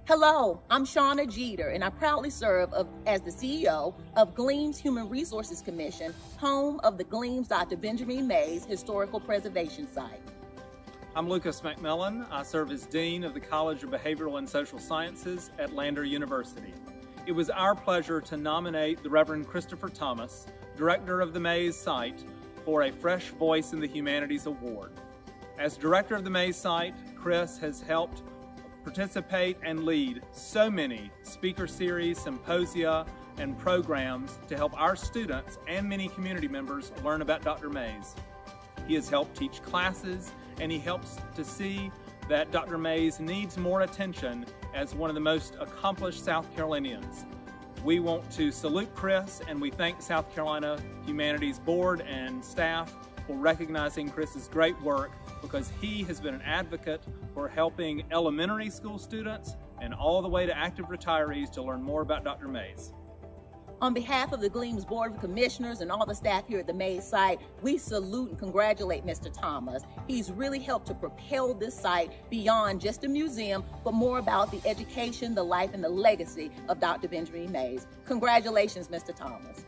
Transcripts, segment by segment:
Hello, I'm Shauna Jeter, and I proudly serve as the CEO of Gleams Human Resources Commission, home of the Gleams Dr. Benjamin Mays Historical Preservation Site. I'm Lucas McMillan. I serve as Dean of the College of Behavioral and Social Sciences at Lander University. It was our pleasure to nominate the Reverend Christopher Thomas, Director of the Mays Site, for a Fresh Voice in the Humanities Award. As Director of the Mays Site, Chris has helped participate and lead so many speaker series, symposia, and programs to help our students and many community members learn about Dr. Mays. He has helped teach classes, and he helps to see that Dr. Mays needs more attention as one of the most accomplished South Carolinians. We want to salute Chris, and we thank South Carolina Humanities Board and staff for recognizing Chris's great work, because he has been an advocate for helping elementary school students and all the way to active retirees to learn more about Dr. Mays. On behalf of the Gleams Board of Commissioners and all the staff here at the Mays site, we salute and congratulate Mr. Thomas. He's really helped to propel this site beyond just a museum, but more about the education, the life, and the legacy of Dr. Benjamin Mays. Congratulations, Mr. Thomas.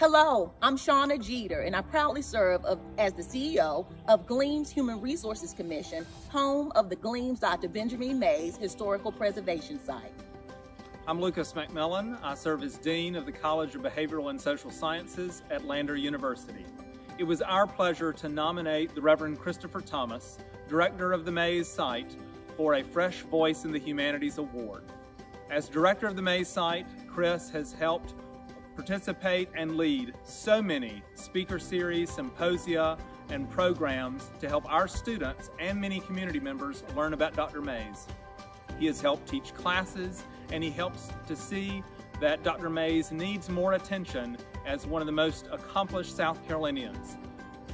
Hello, I'm Shauna Jeter, and I proudly serve as the CEO of Gleams Human Resources Commission, home of the Gleams Dr. Benjamin Mays Historical Preservation Site. I'm Lucas McMillan. I serve as Dean of the College of Behavioral and Social Sciences at Lander University. It was our pleasure to nominate the Reverend Christopher Thomas, Director of the Mays Site, for a Fresh Voice in the Humanities Award. As Director of the Mays Site, Chris has helped participate and lead so many speaker series, symposia, and programs to help our students and many community members learn about Dr. Mays. He has helped teach classes, and he helps to see that Dr. Mays needs more attention as one of the most accomplished South Carolinians.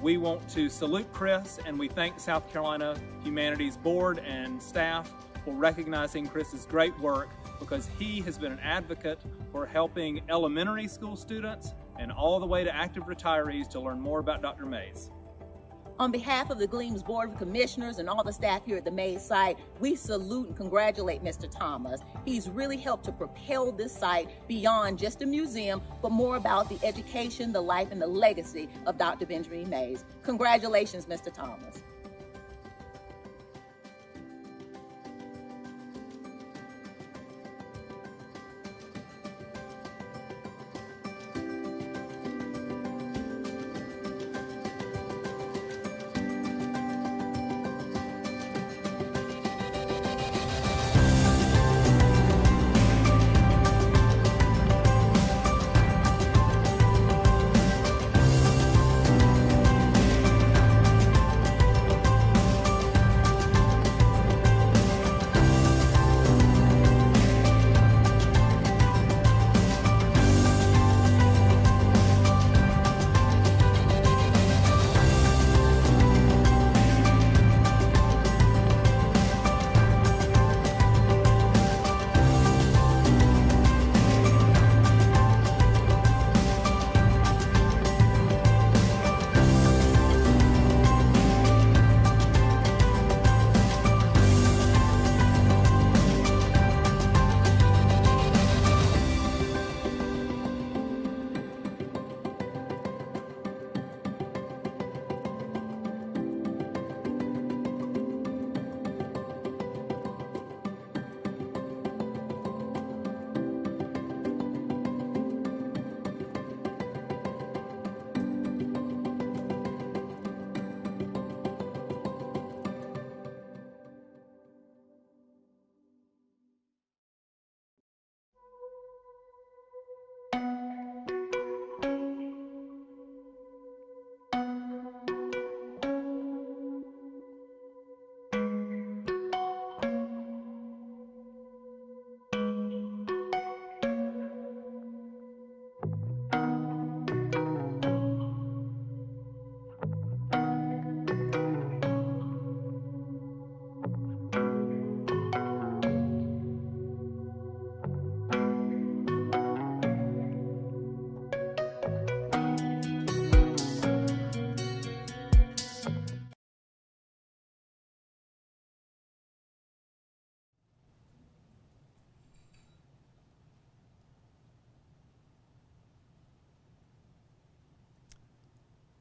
We want to salute Chris, and we thank South Carolina Humanities Board and staff for recognizing Chris's great work, because he has been an advocate for helping elementary school students and all the way to active retirees to learn more about Dr. Mays. On behalf of the Gleams Board of Commissioners and all the staff here at the Mays site, we salute and congratulate Mr. Thomas. He's really helped to propel this site beyond just a museum, but more about the education, the life, and the legacy of Dr. Benjamin Mays. Congratulations, Mr. Thomas.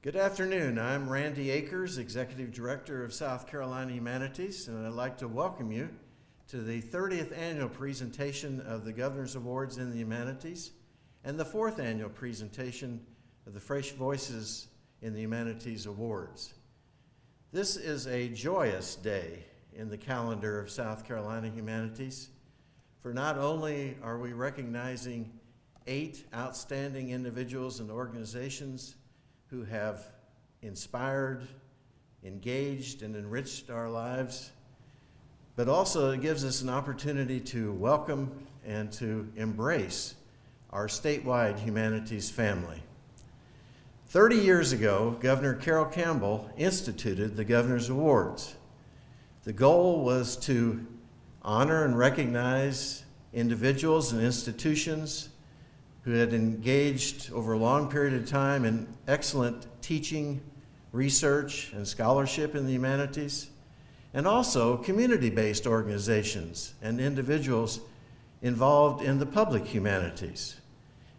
Good afternoon. I'm Randy Akers, Executive Director of South Carolina Humanities, and I'd like to welcome you to the 30th annual presentation of the Governor's Awards in the Humanities and the 4th annual presentation of the Fresh Voices in the Humanities Awards. This is a joyous day in the calendar of South Carolina Humanities, for not only are we recognizing 8 outstanding individuals and organizations who have inspired, engaged, and enriched our lives, but also it gives us an opportunity to welcome and to embrace our statewide humanities family. 30 years ago, Governor Carroll Campbell instituted the Governor's Awards. The goal was to honor and recognize individuals and institutions who had engaged over a long period of time in excellent teaching, research, and scholarship in the humanities, and also community-based organizations and individuals involved in the public humanities,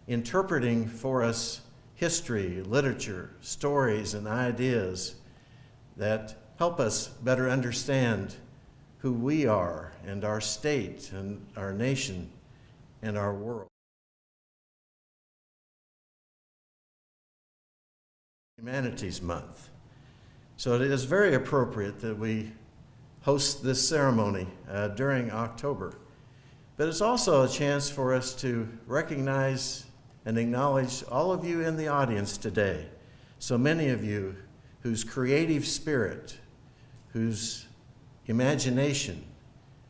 interpreting for us history, literature, stories, and ideas that help us better understand who we are and our state and our nation and our world. Humanities Month. So it is very appropriate that we host this ceremony during October. But it's also a chance for us to recognize and acknowledge all of you in the audience today. So many of you whose creative spirit, whose imagination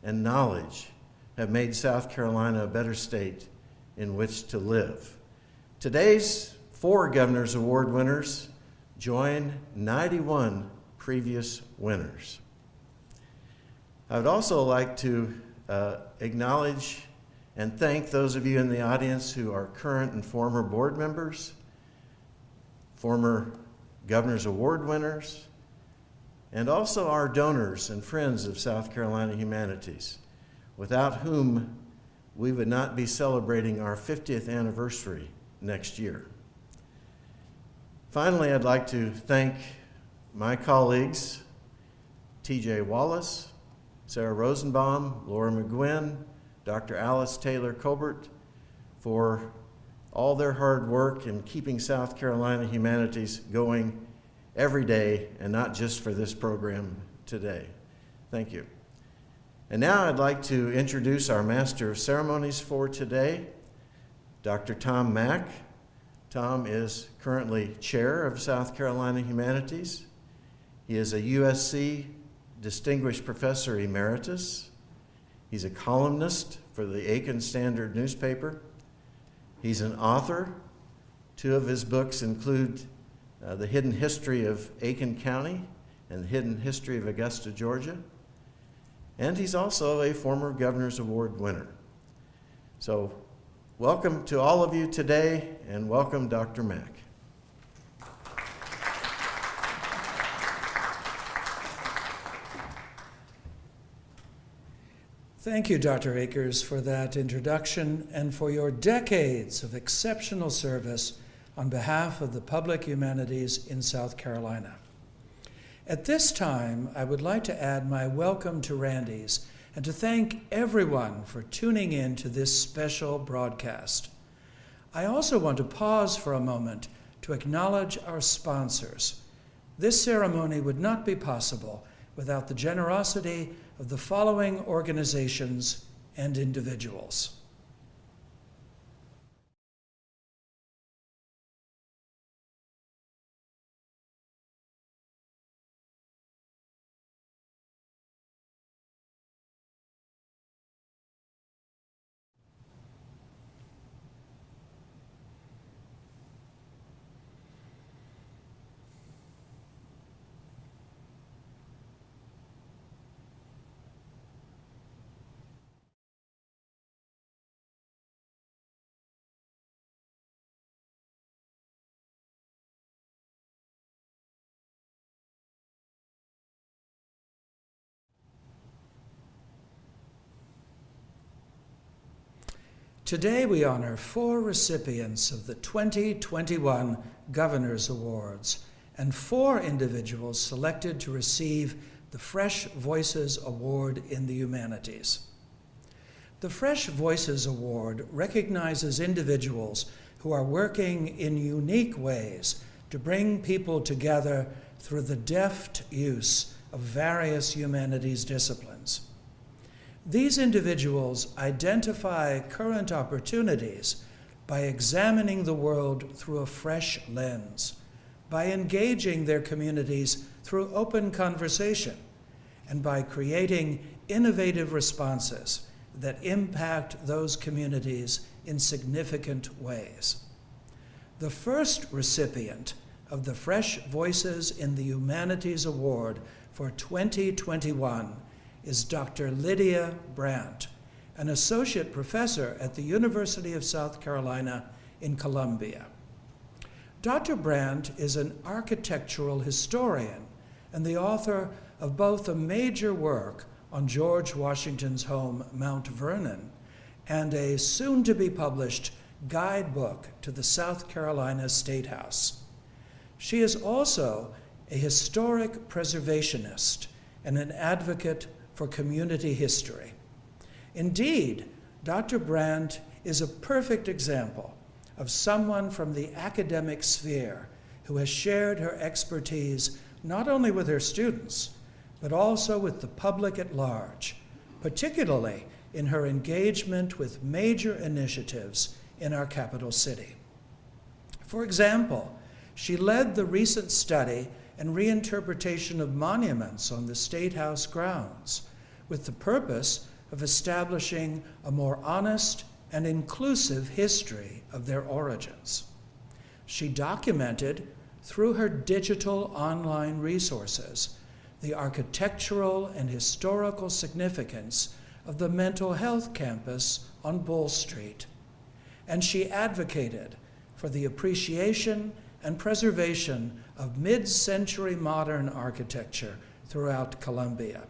and knowledge have made South Carolina a better state in which to live. Today's 4 Governor's Award winners join 91 previous winners. I would also like to acknowledge and thank those of you in the audience who are current and former board members, former Governor's Award winners, and also our donors and friends of South Carolina Humanities, without whom we would not be celebrating our 50th anniversary next year. Finally, I'd like to thank my colleagues, T.J. Wallace, Sarah Rosenbaum, Laura McGuinn, Dr. Alice Taylor Colbert, for all their hard work in keeping South Carolina Humanities going every day, and not just for this program today. Thank you. And now I'd like to introduce our Master of Ceremonies for today, Dr. Tom Mack. Tom is currently Chair of South Carolina Humanities. He is a USC Distinguished Professor Emeritus. He's a columnist for the Aiken Standard newspaper. He's an author. 2 of his books include The Hidden History of Aiken County and The Hidden History of Augusta, Georgia. And he's also a former Governor's Award winner. So welcome to all of you today, and welcome Dr. Mack. Thank you, Dr. Akers, for that introduction and for your decades of exceptional service on behalf of the public humanities in South Carolina. At this time, I would like to add my welcome to Randy's and to thank everyone for tuning in to this special broadcast. I also want to pause for a moment to acknowledge our sponsors. This ceremony would not be possible without the generosity of the following organizations and individuals. Today we honor 4 recipients of the 2021 Governor's Awards and 4 individuals selected to receive the Fresh Voices Award in the Humanities. The Fresh Voices Award recognizes individuals who are working in unique ways to bring people together through the deft use of various humanities disciplines. These individuals identify current opportunities by examining the world through a fresh lens, by engaging their communities through open conversation, and by creating innovative responses that impact those communities in significant ways. The first recipient of the Fresh Voices in the Humanities Award for 2021 is Dr. Lydia Brandt, an associate professor at the University of South Carolina in Columbia. Dr. Brandt is an architectural historian and the author of both a major work on George Washington's home, Mount Vernon, and a soon-to-be-published guidebook to the South Carolina State House. She is also a historic preservationist and an advocate for community history. Indeed, Dr. Brandt is a perfect example of someone from the academic sphere who has shared her expertise not only with her students, but also with the public at large, particularly in her engagement with major initiatives in our capital city. For example, she led the recent study and reinterpretation of monuments on the State House grounds with the purpose of establishing a more honest and inclusive history of their origins. She documented, through her digital online resources, the architectural and historical significance of the mental health campus on Bull Street. And she advocated for the appreciation and preservation of mid-century modern architecture throughout Columbia.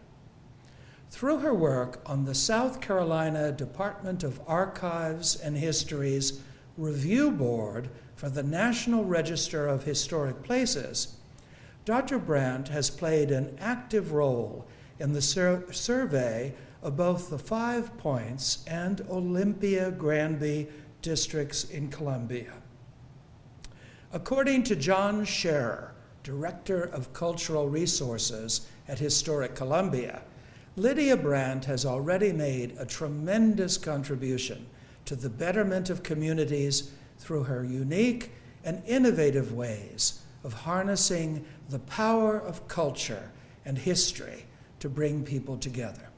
Through her work on the South Carolina Department of Archives and History's Review Board for the National Register of Historic Places, Dr. Brandt has played an active role in the survey of both the Five Points and Olympia-Granby districts in Columbia. According to John Scherer, Director of Cultural Resources at Historic Columbia, Lydia Brandt has already made a tremendous contribution to the betterment of communities through her unique and innovative ways of harnessing the power of culture and history to bring people together.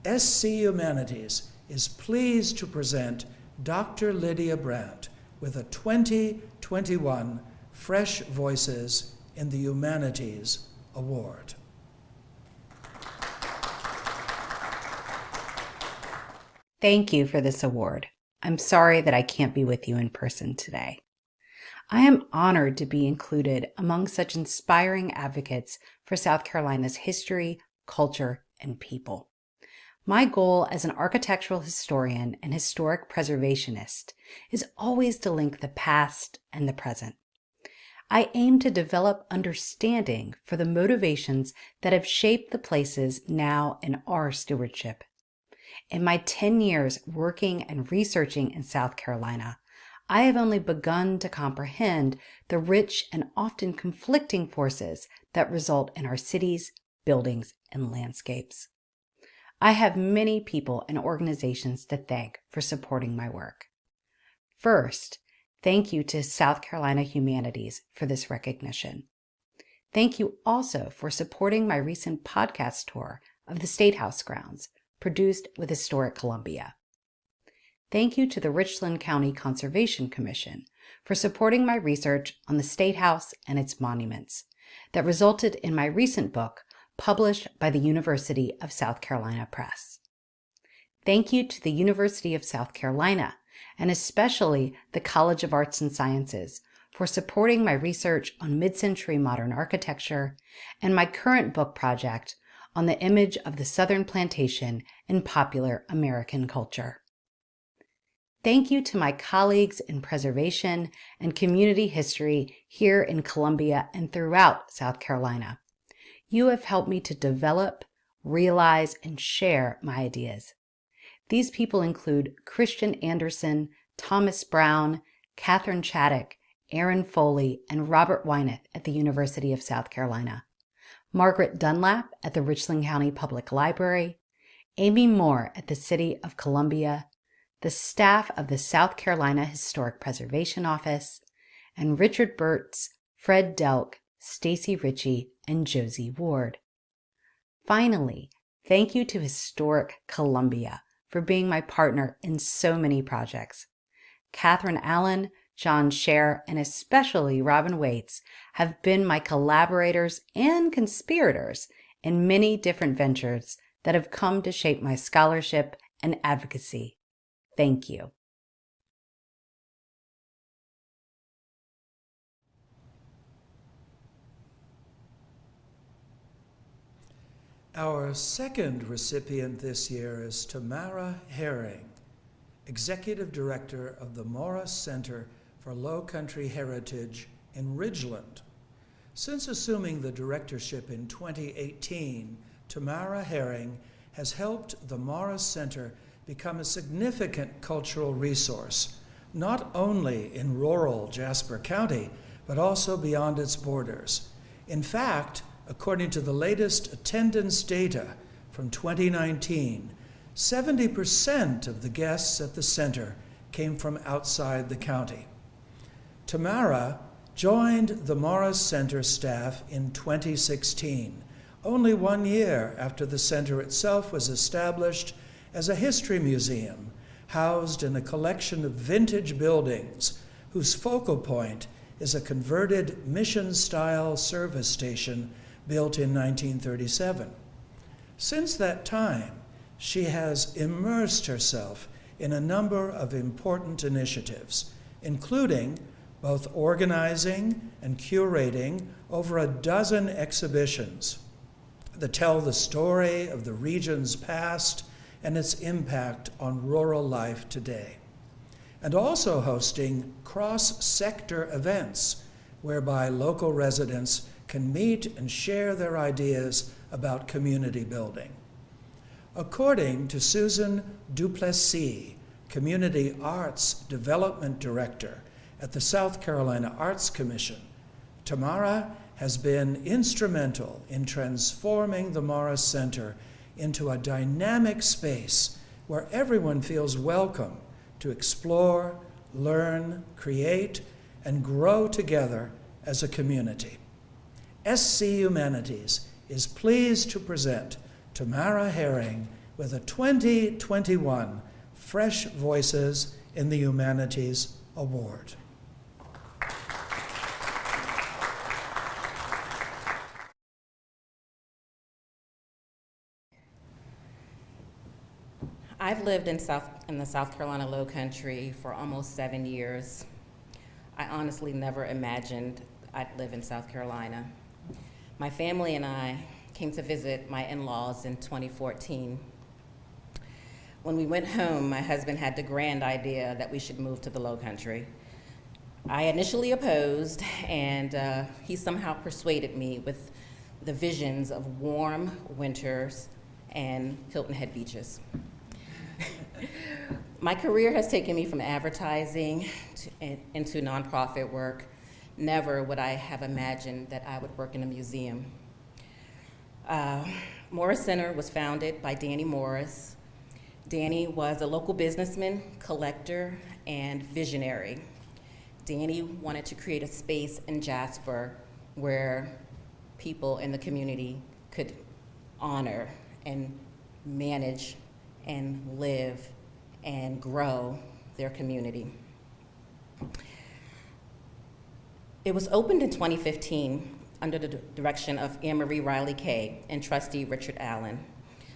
SC Humanities is pleased to present Dr. Lydia Brandt with a 2021 Fresh Voices in the Humanities Award. Thank you for this award. I'm sorry that I can't be with you in person today. I am honored to be included among such inspiring advocates for South Carolina's history, culture, and people. My goal as an architectural historian and historic preservationist is always to link the past and the present. I aim to develop understanding for the motivations that have shaped the places now in our stewardship. In my 10 years working and researching in South Carolina, I have only begun to comprehend the rich and often conflicting forces that result in our cities, buildings, and landscapes. I have many people and organizations to thank for supporting my work. First, thank you to South Carolina Humanities for this recognition. Thank you also for supporting my recent podcast tour of the State House grounds, produced with Historic Columbia. Thank you to the Richland County Conservation Commission for supporting my research on the State House and its monuments that resulted in my recent book published by the University of South Carolina Press. Thank you to the University of South Carolina and especially the College of Arts and Sciences for supporting my research on mid-century modern architecture and my current book project on the image of the Southern plantation in popular American culture. Thank you to my colleagues in preservation and community history here in Columbia and throughout South Carolina. You have helped me to develop, realize, and share my ideas. These people include Christian Anderson, Thomas Brown, Catherine Chaddock, Aaron Foley, and Robert Wyneth at the University of South Carolina, Margaret Dunlap at the Richland County Public Library, Amy Moore at the City of Columbia, the staff of the South Carolina Historic Preservation Office, and Richard Burtz, Fred Delk, Stacy Ritchie, and Josie Ward. Finally, thank you to Historic Columbia for being my partner in so many projects. Catherine Allen, John Scher, and especially Robin Waits have been my collaborators and conspirators in many different ventures that have come to shape my scholarship and advocacy. Thank you. Our second recipient this year is Tamara Herring, Executive Director of the Morris Center for Lowcountry Heritage in Ridgeland. Since assuming the directorship in 2018, Tamara Herring has helped the Morris Center become a significant cultural resource, not only in rural Jasper County, but also beyond its borders. In fact, according to the latest attendance data from 2019, 70% of the guests at the center came from outside the county. Tamara joined the Morris Center staff in 2016, only 1 year after the center itself was established as a history museum housed in a collection of vintage buildings whose focal point is a converted mission-style service station built in 1937. Since that time, she has immersed herself in a number of important initiatives, including both organizing and curating over a dozen exhibitions that tell the story of the region's past and its impact on rural life today, and also hosting cross-sector events whereby local residents can meet and share their ideas about community building. According to Susan Duplessis, Community Arts Development Director at the South Carolina Arts Commission, Tamara has been instrumental in transforming the Morris Center into a dynamic space where everyone feels welcome to explore, learn, create, and grow together as a community. SC Humanities is pleased to present Tamara Herring with a 2021 Fresh Voices in the Humanities Award. I've lived in the South Carolina Lowcountry for almost 7 years. I honestly never imagined I'd live in South Carolina. My family and I came to visit my in-laws in 2014. When we went home, my husband had the grand idea that we should move to the Lowcountry. I initially opposed, and he somehow persuaded me with the visions of warm winters and Hilton Head beaches. My career has taken me from advertising into nonprofit work. Never would I have imagined that I would work in a museum. Morris Center was founded by Danny Morris. Danny was a local businessman, collector, and visionary. Danny wanted to create a space in Jasper where people in the community could honor and manage and live and grow their community. It was opened in 2015 under the direction of Anne Marie Riley Kay and trustee Richard Allen.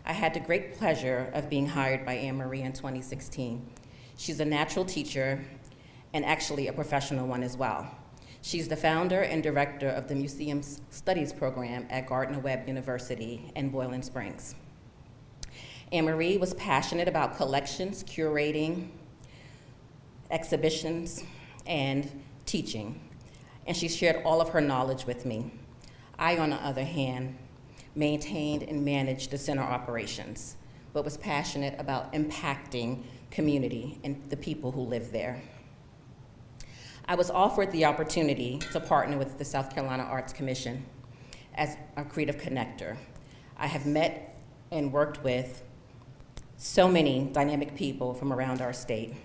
I had the great pleasure of being hired by Anne Marie in 2016. She's a natural teacher and actually a professional one as well. She's the founder and director of the Museum Studies program at Gardner-Webb University in Boiling Springs. Anne Marie was passionate about collections, curating, exhibitions, and teaching, and she shared all of her knowledge with me. I, on the other hand, maintained and managed the center operations, but was passionate about impacting community and the people who live there. I was offered the opportunity to partner with the South Carolina Arts Commission as a creative connector. I have met and worked with so many dynamic people from around our state.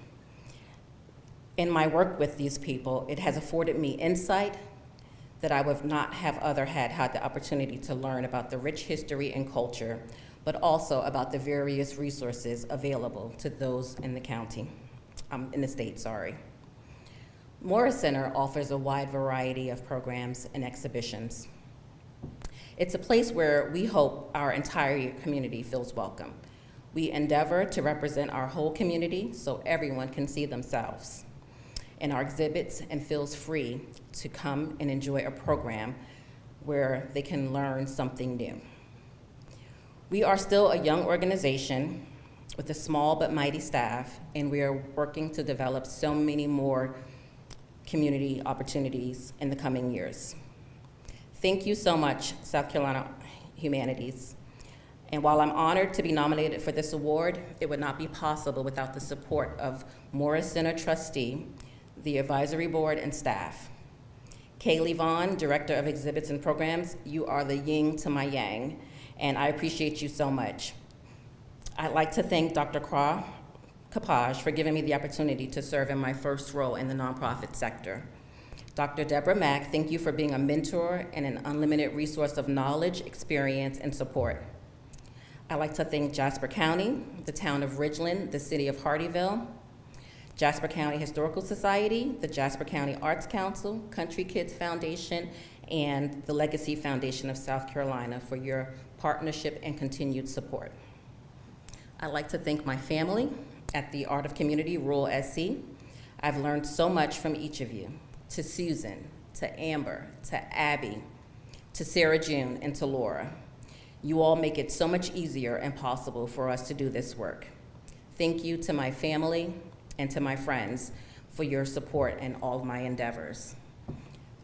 In my work with these people, it has afforded me insight that I would not have had the opportunity to learn about the rich history and culture, but also about the various resources available to those in the county, in the state, sorry. Morris Center offers a wide variety of programs and exhibitions. It's a place where we hope our entire community feels welcome. We endeavor to represent our whole community so everyone can see themselves in our exhibits and feels free to come and enjoy a program where they can learn something new. We are still a young organization with a small but mighty staff, and we are working to develop so many more community opportunities in the coming years. Thank you so much, South Carolina Humanities. And while I'm honored to be nominated for this award, it would not be possible without the support of Morris Center trustee, the advisory board, and staff. Kaylee Vaughn, Director of Exhibits and Programs, you are the yin to my yang, and I appreciate you so much. I'd like to thank Dr. Kapaj for giving me the opportunity to serve in my first role in the nonprofit sector. Dr. Deborah Mack, thank you for being a mentor and an unlimited resource of knowledge, experience, and support. I'd like to thank Jasper County, the town of Ridgeland, the city of Hardyville, Jasper County Historical Society, the Jasper County Arts Council, Country Kids Foundation, and the Legacy Foundation of South Carolina for your partnership and continued support. I'd like to thank my family at the Art of Community Rural SC. I've learned so much from each of you, to Susan, to Amber, to Abby, to Sarah June, and to Laura. You all make it so much easier and possible for us to do this work. Thank you to my family and to my friends for your support in all of my endeavors.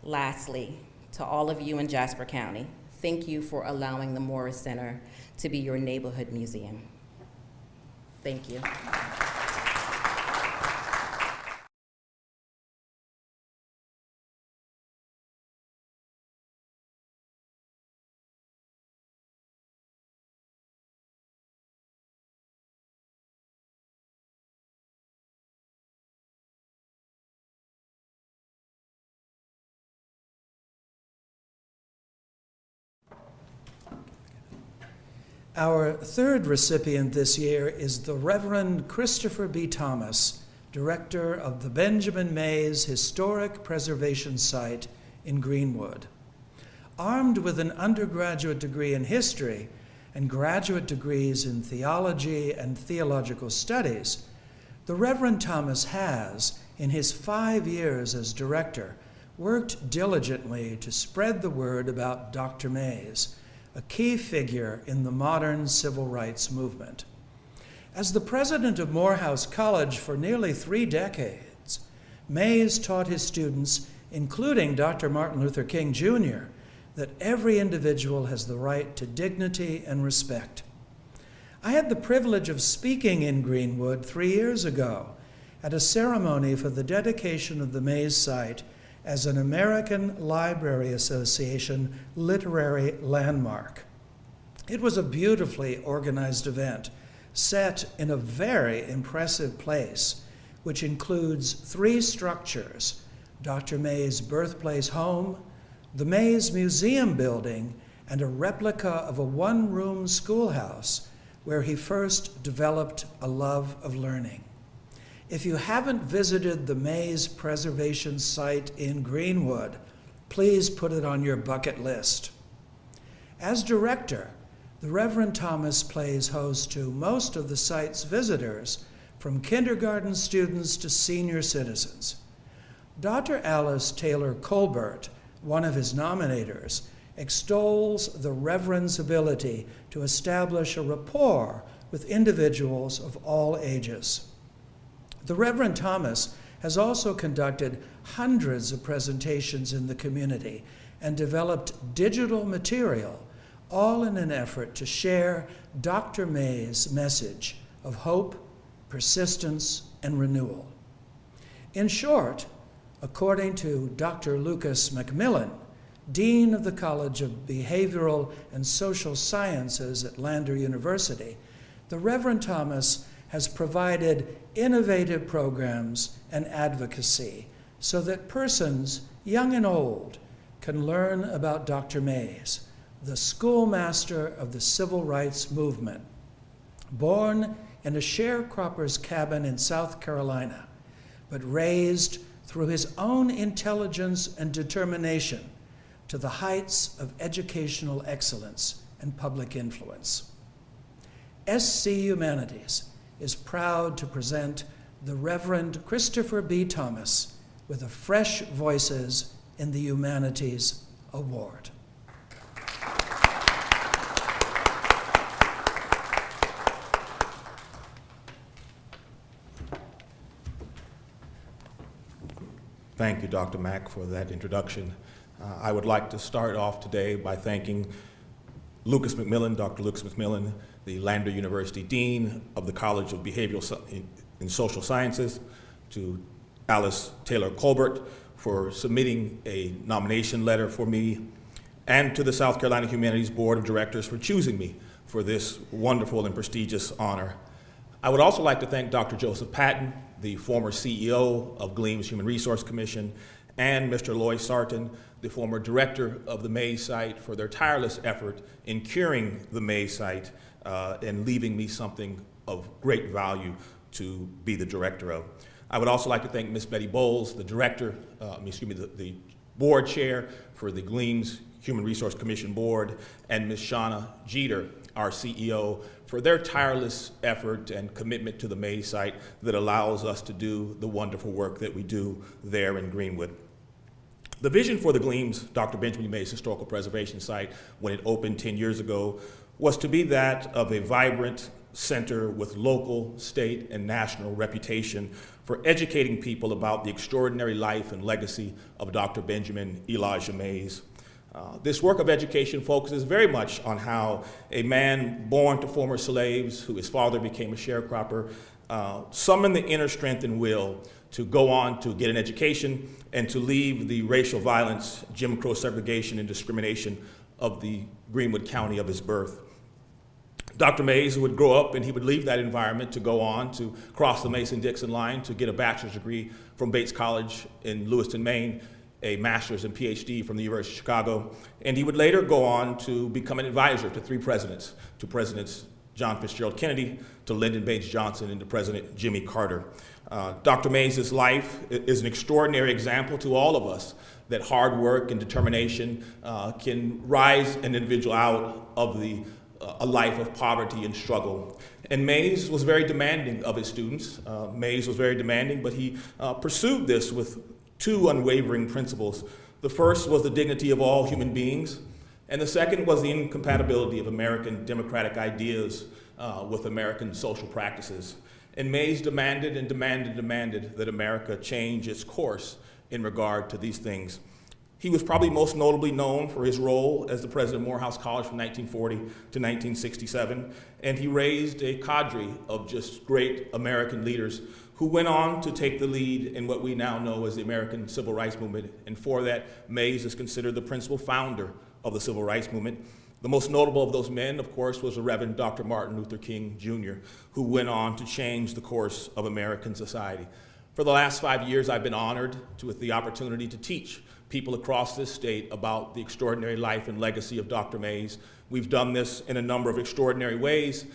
Lastly, to all of you in Jasper County, thank you for allowing the Morris Center to be your neighborhood museum. Thank you. Our third recipient this year is the Reverend Christopher B. Thomas, Director of the Benjamin Mays Historic Preservation Site in Greenwood. Armed with an undergraduate degree in history and graduate degrees in theology and theological studies, the Reverend Thomas has, in his 5 years as director, worked diligently to spread the word about Dr. Mays, a key figure in the modern civil rights movement. As the president of Morehouse College for nearly 3 decades, Mays taught his students, including Dr. Martin Luther King Jr., that every individual has the right to dignity and respect. I had the privilege of speaking in Greenwood 3 years ago at a ceremony for the dedication of the Mays site as an American Library Association literary landmark. It was a beautifully organized event set in a very impressive place, which includes 3 structures: Dr. Mays' birthplace home, the Mays Museum building, and a replica of a one-room schoolhouse where he first developed a love of learning. If you haven't visited the Mays Preservation Site in Greenwood, please put it on your bucket list. As director, the Reverend Thomas plays host to most of the site's visitors, from kindergarten students to senior citizens. Dr. Alice Taylor Colbert, one of his nominators, extols the Reverend's ability to establish a rapport with individuals of all ages. The Reverend Thomas has also conducted hundreds of presentations in the community and developed digital material, all in an effort to share Dr. Mays' message of hope, persistence, and renewal. In short, according to Dr. Lucas McMillan, Dean of the College of Behavioral and Social Sciences at Lander University, the Reverend Thomas has provided innovative programs and advocacy so that persons, young and old, can learn about Dr. Mays, the schoolmaster of the civil rights movement. Born in a sharecropper's cabin in South Carolina, but raised through his own intelligence and determination to the heights of educational excellence and public influence. SC Humanities is proud to present the Reverend Christopher B. Thomas with a Fresh Voices in the Humanities Award. Thank you, Dr. Mack, for that introduction. I would like to start off today by thanking Lucas McMillan, Dr. Lucas McMillan, the Lander University Dean of the College of Behavioral and Social Sciences, to Alice Taylor Colbert for submitting a nomination letter for me, and to the South Carolina Humanities Board of Directors for choosing me for this wonderful and prestigious honor. I would also like to thank Dr. Joseph Patton, the former CEO of Gleam's Human Resource Commission, and Mr. Loy Sarton, the former director of the Mays site, for their tireless effort in curing the Mays site and leaving me something of great value to be the director of. I would also like to thank Ms. Betty Bowles, the director, the board chair for the Gleam's Human Resource Commission board, and Ms. Shauna Jeter, our CEO, for their tireless effort and commitment to the Mays site that allows us to do the wonderful work that we do there in Greenwood. The vision for the Gleam's Dr. Benjamin Mays Historical Preservation Site, when it opened 10 years ago, was to be that of a vibrant center with local, state, and national reputation for educating people about the extraordinary life and legacy of Dr. Benjamin Elijah Mays. This work of education focuses very much on how a man born to former slaves, who his father became a sharecropper, summoned the inner strength and will to go on to get an education and to leave the racial violence, Jim Crow segregation, and discrimination of the Greenwood County of his birth. Dr. Mays would grow up and he would leave that environment to go on to cross the Mason-Dixon line to get a bachelor's degree from Bates College in Lewiston, Maine, a master's and PhD from the University of Chicago, and he would later go on to become an advisor to three presidents, to Presidents John Fitzgerald Kennedy, to Lyndon Baines Johnson, and to President Jimmy Carter. Dr. Mays' life is an extraordinary example to all of us that hard work and determination can rise an individual out of a life of poverty and struggle. And Mays was very demanding of his students. Mays was very demanding, but he pursued this with two unwavering principles. The first was the dignity of all human beings, and the second was the incompatibility of American democratic ideas with American social practices. And Mays demanded and demanded that America change its course in regard to these things. He was probably most notably known for his role as the president of Morehouse College from 1940 to 1967, and he raised a cadre of just great American leaders who went on to take the lead in what we now know as the American Civil Rights Movement, and for that, Mays is considered the principal founder of the Civil Rights Movement. The most notable of those men, of course, was the Reverend Dr. Martin Luther King Jr., who went on to change the course of American society. For the last 5 years, I've been honored with the opportunity to teach people across this state about the extraordinary life and legacy of Dr. Mays. We've done this in a number of extraordinary ways,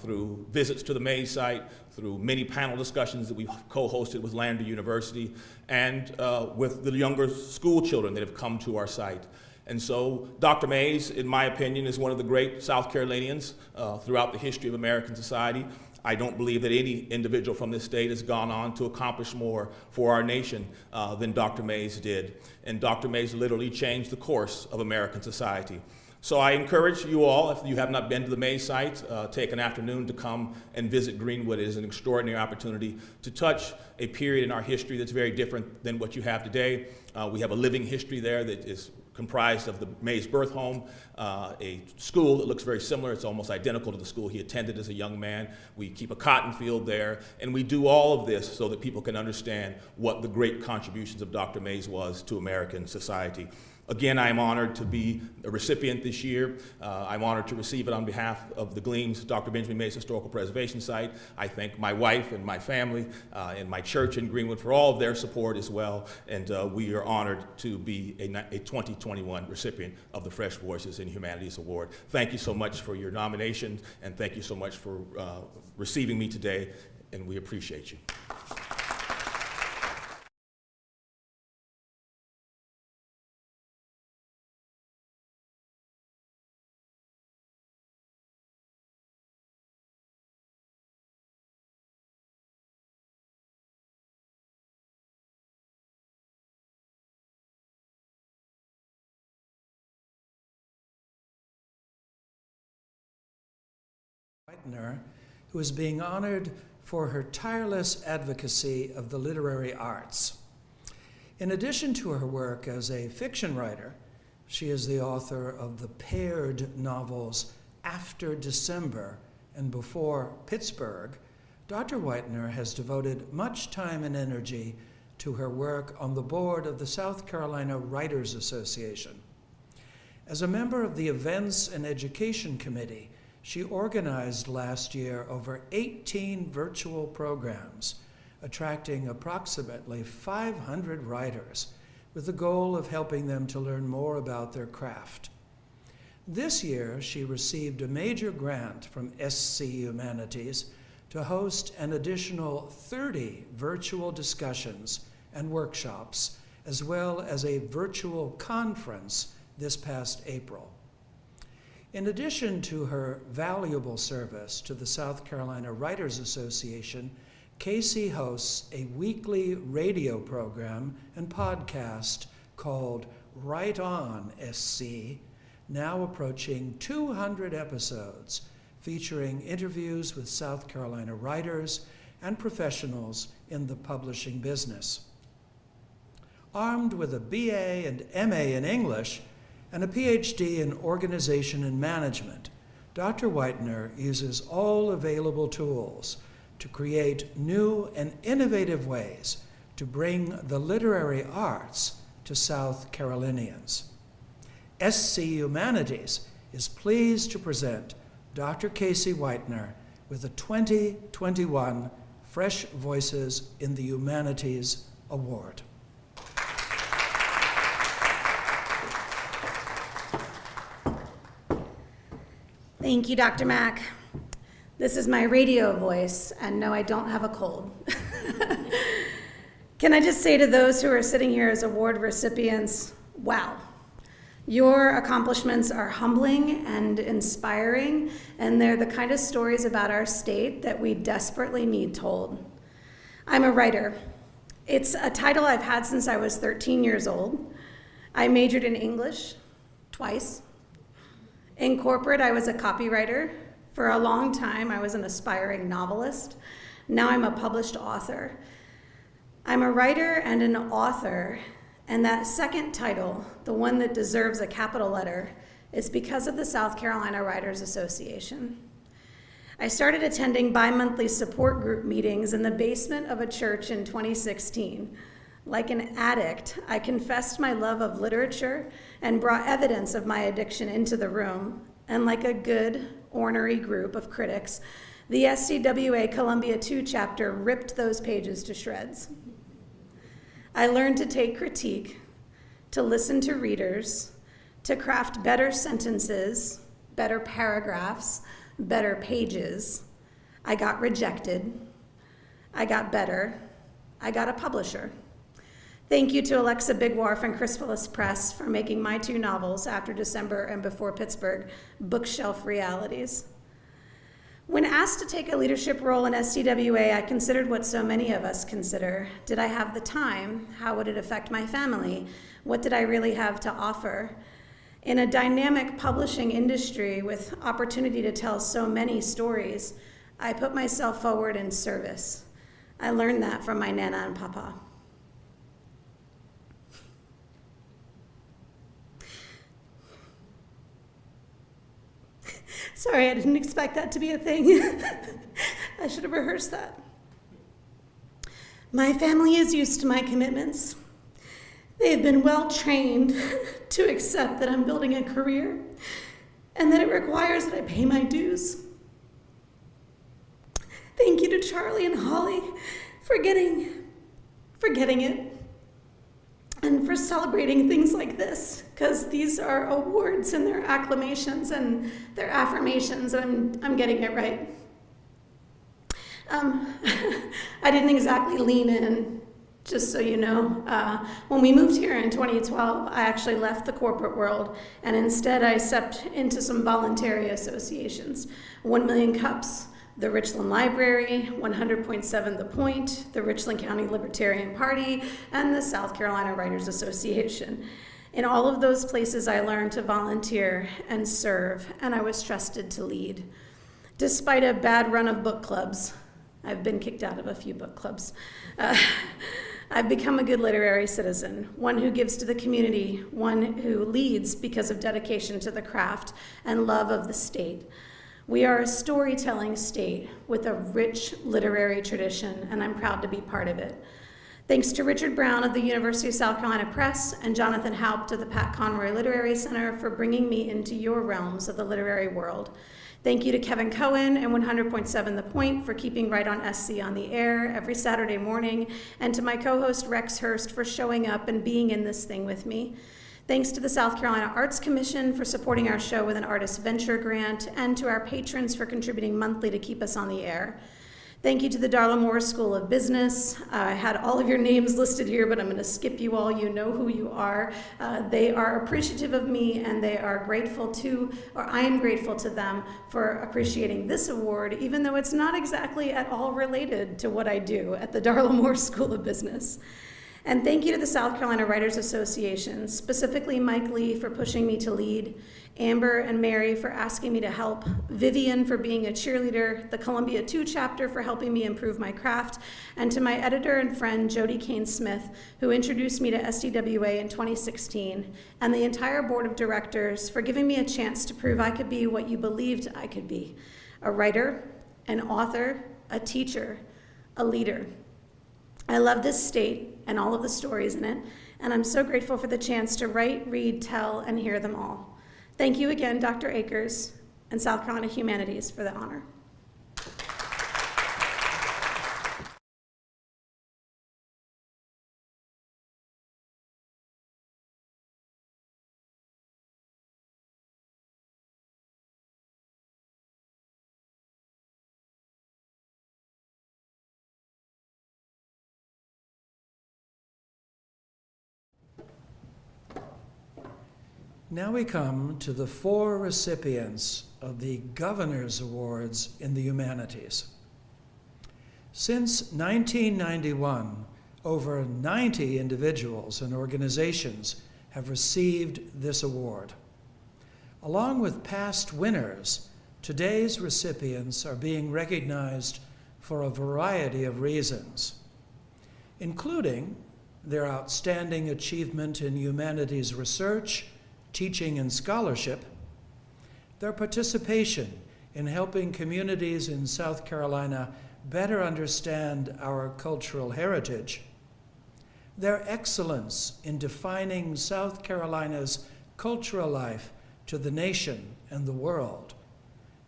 through visits to the Mays site, through many panel discussions that we've co-hosted with Lander University, and with the younger school children that have come to our site. And so Dr. Mays, in my opinion, is one of the great South Carolinians throughout the history of American society. I don't believe that any individual from this state has gone on to accomplish more for our nation than Dr. Mays did. And Dr. Mays literally changed the course of American society. So I encourage you all, if you have not been to the Mays site, take an afternoon to come and visit Greenwood. It is an extraordinary opportunity to touch a period in our history that's very different than what you have today. We have a living history there that is comprised of the Mays birth home, a school that looks very similar. It's almost identical to the school he attended as a young man. We keep a cotton field there, and we do all of this so that people can understand what the great contributions of Dr. Mays was to American society. Again, I am honored to be a recipient this year. I'm honored to receive it on behalf of the Gleam's Dr. Benjamin Mays Historical Preservation Site. I thank my wife and my family and my church in Greenwood for all of their support as well. And we are honored to be a 2021 recipient of the Fresh Voices in Humanities Award. Thank you so much for your nomination, and thank you so much for receiving me today, and we appreciate you. Who is being honored for her tireless advocacy of the literary arts. In addition to her work as a fiction writer, she is the author of the paired novels After December and Before Pittsburgh. Dr. Whitener has devoted much time and energy to her work on the board of the South Carolina Writers Association. As a member of the Events and Education Committee, she organized last year over 18 virtual programs, attracting approximately 500 writers, with the goal of helping them to learn more about their craft. This year, she received a major grant from SC Humanities to host an additional 30 virtual discussions and workshops, as well as a virtual conference this past April. In addition to her valuable service to the South Carolina Writers Association, Casey hosts a weekly radio program and podcast called Right On SC, now approaching 200 episodes, featuring interviews with South Carolina writers and professionals in the publishing business. Armed with a BA and MA in English and a PhD in Organization and Management, Dr. Whitener uses all available tools to create new and innovative ways to bring the literary arts to South Carolinians. SC Humanities is pleased to present Dr. Casey Whitener with the 2021 Fresh Voices in the Humanities Award. Thank you, Dr. Mack. This is my radio voice, and no, I don't have a cold. Can I just say to those who are sitting here as award recipients, wow. Your accomplishments are humbling and inspiring, and they're the kind of stories about our state that we desperately need told. I'm a writer. It's a title I've had since I was 13 years old. I majored in English twice. In corporate, I was a copywriter. For a long time, I was an aspiring novelist. Now I'm a published author. I'm a writer and an author, and that second title, the one that deserves a capital letter, is because of the South Carolina Writers Association. I started attending bi-monthly support group meetings in the basement of a church in 2016. Like an addict, I confessed my love of literature and brought evidence of my addiction into the room. And like a good, ornery group of critics, the SCWA Columbia II chapter ripped those pages to shreds. I learned to take critique, to listen to readers, to craft better sentences, better paragraphs, better pages. I got rejected. I got better. I got a publisher. Thank you to Alexa Bigwarf and Chrysalis Press for making my two novels, After December and Before Pittsburgh, bookshelf realities. When asked to take a leadership role in SCWA, I considered what so many of us consider. Did I have the time? How would it affect my family? What did I really have to offer? In a dynamic publishing industry with opportunity to tell so many stories, I put myself forward in service. I learned that from my Nana and Papa. Sorry, I didn't expect that to be a thing. I should have rehearsed that. My family is used to my commitments. They have been well trained to accept that I'm building a career and that it requires that I pay my dues. Thank you to Charlie and Holly for getting it and for celebrating things like this, because these are awards and they're acclamations and they're affirmations, and I'm getting it right. I didn't exactly lean in, just so you know. When we moved here in 2012, I actually left the corporate world, and instead I stepped into some voluntary associations. 1 Million Cups, the Richland Library, 100.7 The Point, the Richland County Libertarian Party, and the South Carolina Writers Association. In all of those places, I learned to volunteer and serve, and I was trusted to lead. Despite a bad run of book clubs, I've been kicked out of a few book clubs, I've become a good literary citizen, one who gives to the community, one who leads because of dedication to the craft and love of the state. We are a storytelling state with a rich literary tradition, and I'm proud to be part of it. Thanks to Richard Brown of the University of South Carolina Press and Jonathan Haupt of the Pat Conroy Literary Center for bringing me into your realms of the literary world. Thank you to Kevin Cohen and 100.7 The Point for keeping Right on SC on the air every Saturday morning, and to my co-host Rex Hurst for showing up and being in this thing with me. Thanks to the South Carolina Arts Commission for supporting our show with an Artist Venture Grant, and to our patrons for contributing monthly to keep us on the air. Thank you to the Darla Moore School of Business. I had all of your names listed here, but I'm going to skip you all. You know who you are. They are appreciative of me, and they are grateful to, or I am grateful to them for appreciating this award, even though it's not exactly at all related to what I do at the Darla Moore School of Business. And thank you to the South Carolina Writers Association, specifically Mike Lee for pushing me to lead, Amber and Mary for asking me to help, Vivian for being a cheerleader, the Columbia 2 chapter for helping me improve my craft, and to my editor and friend Jody Kane-Smith, who introduced me to SDWA in 2016, and the entire board of directors for giving me a chance to prove I could be what you believed I could be: a writer, an author, a teacher, a leader. I love this state and all of the stories in it, and I'm so grateful for the chance to write, read, tell, and hear them all. Thank you again, Dr. Akers and South Carolina Humanities, for the honor. Now we come to the 4 recipients of the Governor's Awards in the Humanities. Since 1991, over 90 individuals and organizations have received this award. Along with past winners, today's recipients are being recognized for a variety of reasons, including their outstanding achievement in humanities research, teaching, and scholarship, their participation in helping communities in South Carolina better understand our cultural heritage, their excellence in defining South Carolina's cultural life to the nation and the world,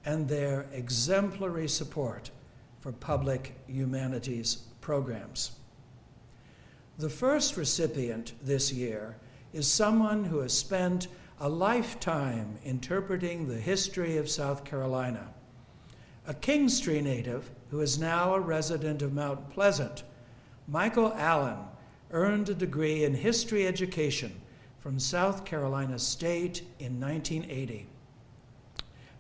and their exemplary support for public humanities programs. The first recipient this year is someone who has spent a lifetime interpreting the history of South Carolina. A Kingstree native who is now a resident of Mount Pleasant, Michael Allen earned a degree in history education from South Carolina State in 1980.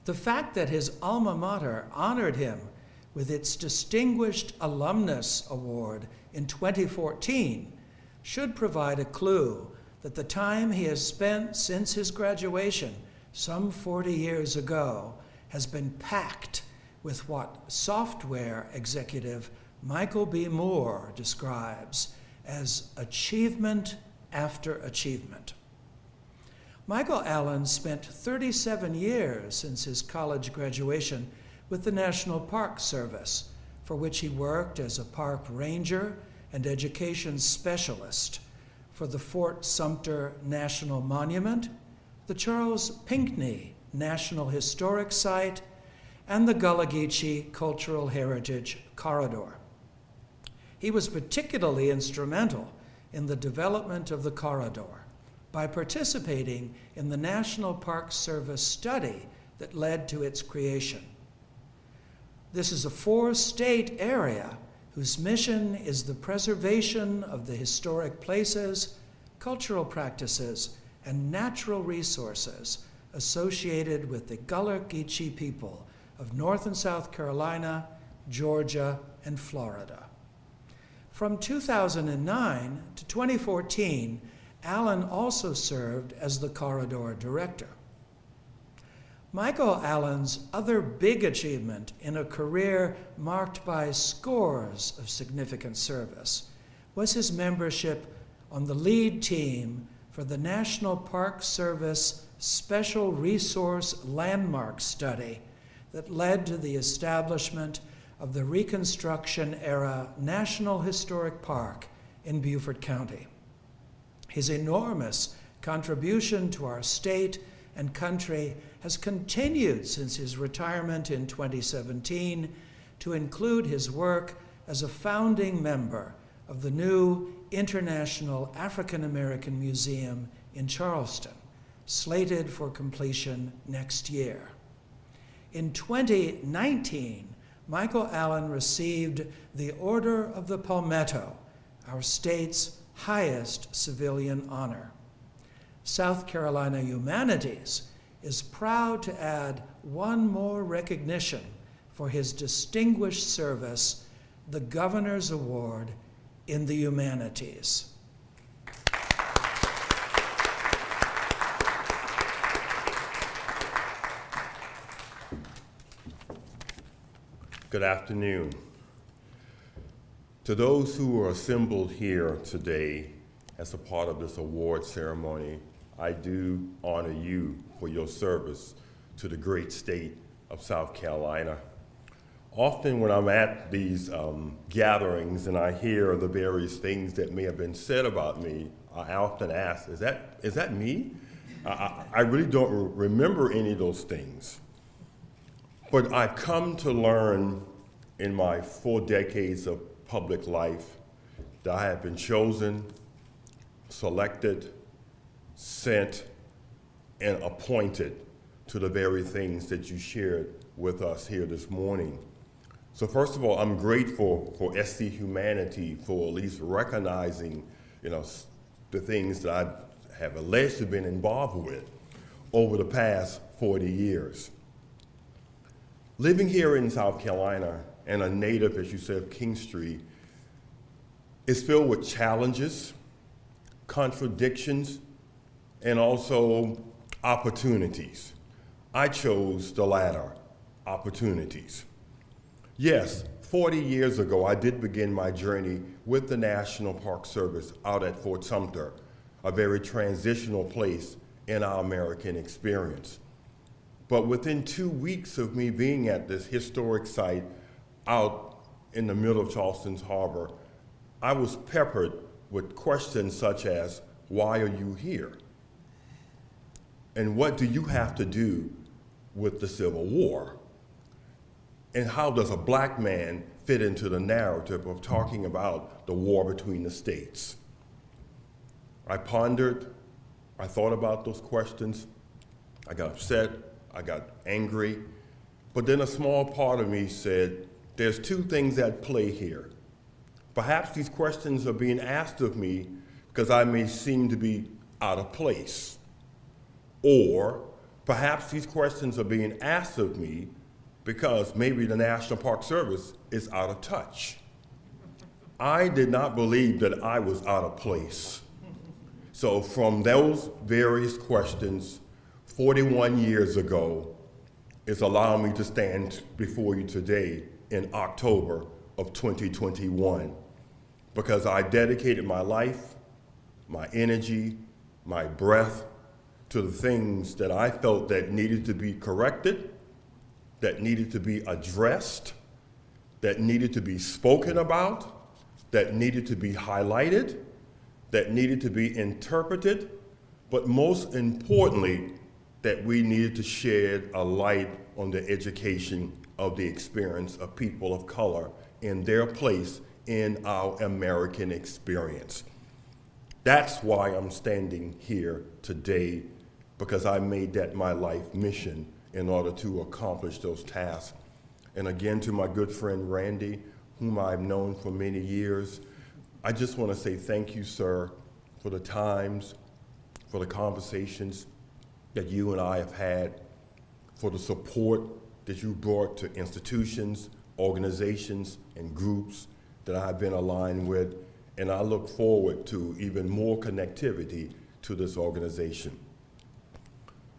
The fact that his alma mater honored him with its Distinguished Alumnus Award in 2014 should provide a clue that the time he has spent since his graduation, some 40 years ago, has been packed with what software executive Michael B. Moore describes as achievement after achievement. Michael Allen spent 37 years since his college graduation with the National Park Service, for which he worked as a park ranger and education specialist for the Fort Sumter National Monument, the Charles Pinckney National Historic Site, and the Gullah Geechee Cultural Heritage Corridor. He was particularly instrumental in the development of the corridor by participating in the National Park Service study that led to its creation. This is a 4-state area whose mission is the preservation of the historic places, cultural practices, and natural resources associated with the Gullah Geechee people of North and South Carolina, Georgia, and Florida. From 2009 to 2014, Allen also served as the corridor director. Michael Allen's other big achievement in a career marked by scores of significant service was his membership on the lead team for the National Park Service Special Resource Landmark Study that led to the establishment of the Reconstruction-era National Historic Park in Beaufort County. His enormous contribution to our state and country has continued since his retirement in 2017 to include his work as a founding member of the new International African American Museum in Charleston, slated for completion next year. In 2019, Michael Allen received the Order of the Palmetto, our state's highest civilian honor. South Carolina Humanities is proud to add one more recognition for his distinguished service, the Governor's Award in the Humanities. Good afternoon. To those who are assembled here today as a part of this award ceremony, I do honor you for your service to the great state of South Carolina. Often when I'm at these gatherings and I hear the various things that may have been said about me, I often ask, is that me? I really don't remember any of those things. But I've come to learn in my 4 decades of public life that I have been chosen, selected, sent, and appointed to the very things that you shared with us here this morning. So first of all, I'm grateful for SC Humanity for at least recognizing, the things that I have allegedly been involved with over the past 40 years. Living here in South Carolina and a native, as you said, of King Street, is filled with challenges, contradictions, and also opportunities. I chose the latter, opportunities. Yes, 40 years ago, I did begin my journey with the National Park Service out at Fort Sumter, a very transitional place in our American experience. But within 2 weeks of me being at this historic site out in the middle of Charleston's harbor, I was peppered with questions such as, why are you here? And what do you have to do with the Civil War? And how does a black man fit into the narrative of talking about the war between the states? I pondered, I thought about those questions, I got upset, I got angry, but then a small part of me said, there's 2 things at play here. Perhaps these questions are being asked of me because I may seem to be out of place. Or perhaps these questions are being asked of me because maybe the National Park Service is out of touch. I did not believe that I was out of place. So from those various questions, 41 years ago, is allowing me to stand before you today in October of 2021, because I dedicated my life, my energy, my breath to the things that I felt that needed to be corrected, that needed to be addressed, that needed to be spoken about, that needed to be highlighted, that needed to be interpreted, but most importantly, that we needed to shed a light on the education of the experience of people of color and their place in our American experience. That's why I'm standing here today, because I made that my life mission in order to accomplish those tasks. And again, to my good friend Randy, whom I've known for many years, I just want to say thank you, sir, for the times, for the conversations that you and I have had, for the support that you brought to institutions, organizations, and groups that I've been aligned with, and I look forward to even more connectivity to this organization.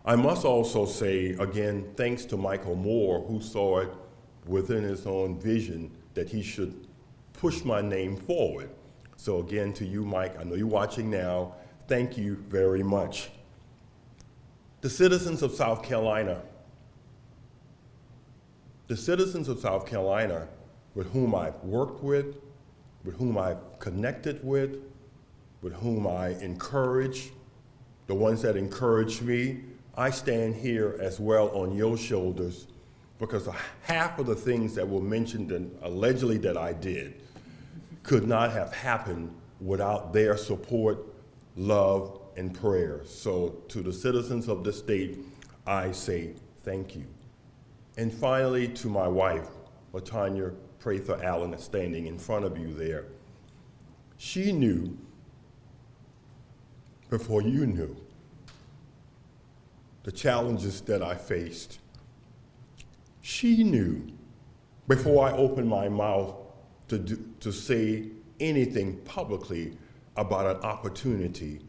I must also say, again, thanks to Michael Moore, who saw it within his own vision that he should push my name forward. So again, to you, Mike, I know you're watching now, thank you very much. The citizens of South Carolina, with whom I've worked with whom I've connected with whom I encourage, the ones that encourage me, I stand here as well on your shoulders, because half of the things that were mentioned and allegedly that I did could not have happened without their support, love, and prayer. So to the citizens of the state, I say thank you. And finally, to my wife, LaTanya Prather Allen, is standing in front of you there. She knew before you knew the challenges that I faced. She knew before I opened my mouth to say anything publicly about an opportunity.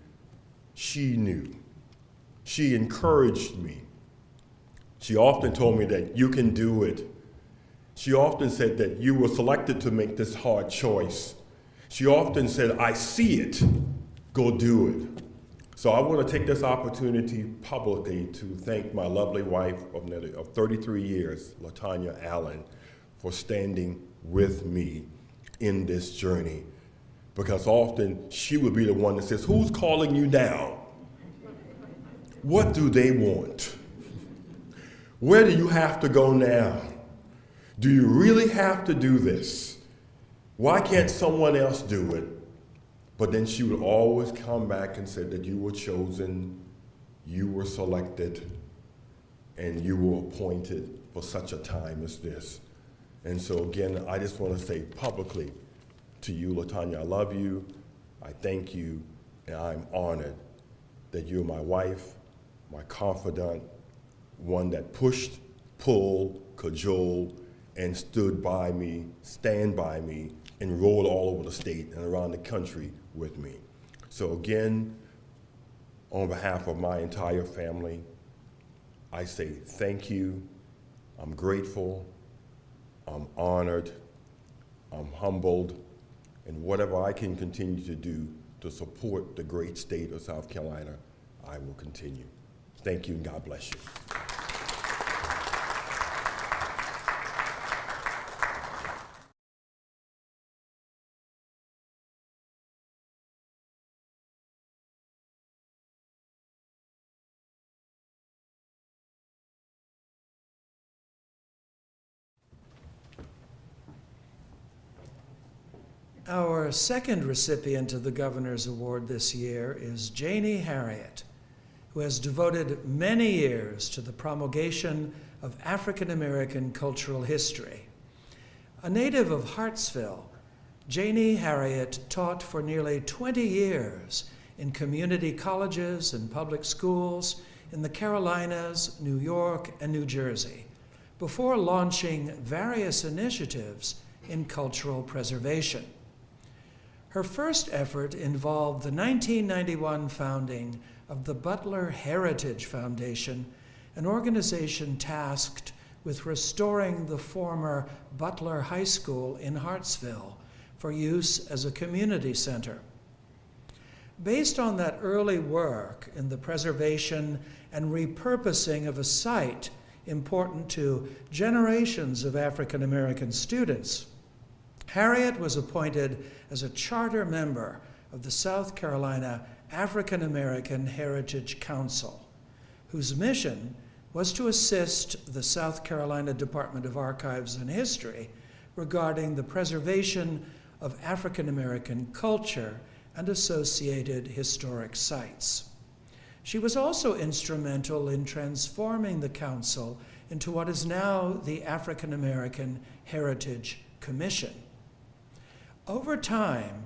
She knew. She encouraged me. She often told me that you can do it. She often said that you were selected to make this hard choice. She often said, I see it, go do it. So I want to take this opportunity publicly to thank my lovely wife of 33 years, LaTanya Allen, for standing with me in this journey. Because often she would be the one that says, who's calling you now? What do they want? Where do you have to go now? Do you really have to do this? Why can't someone else do it? But then she would always come back and say that you were chosen, you were selected, and you were appointed for such a time as this. And so again, I just want to say publicly to you, LaTanya, I love you, I thank you, and I'm honored that you're my wife, my confidant, one that pushed, pulled, cajoled, and stood by me, stand by me, and rolled all over the state and around the country with me. So again, on behalf of my entire family, I say thank you, I'm grateful, I'm honored, I'm humbled, and whatever I can continue to do to support the great state of South Carolina, I will continue. Thank you, and God bless you. Our second recipient of the Governor's Award this year is Jannie Harriot, who has devoted many years to the promulgation of African American cultural history. A native of Hartsville, Jannie Harriot taught for nearly 20 years in community colleges and public schools in the Carolinas, New York, and New Jersey, before launching various initiatives in cultural preservation. Her first effort involved the 1991 founding of the Butler Heritage Foundation, an organization tasked with restoring the former Butler High School in Hartsville for use as a community center. Based on that early work in the preservation and repurposing of a site important to generations of African American students, Harriot was appointed as a charter member of the South Carolina African American Heritage Council, whose mission was to assist the South Carolina Department of Archives and History regarding the preservation of African American culture and associated historic sites. She was also instrumental in transforming the council into what is now the African American Heritage Commission. Over time,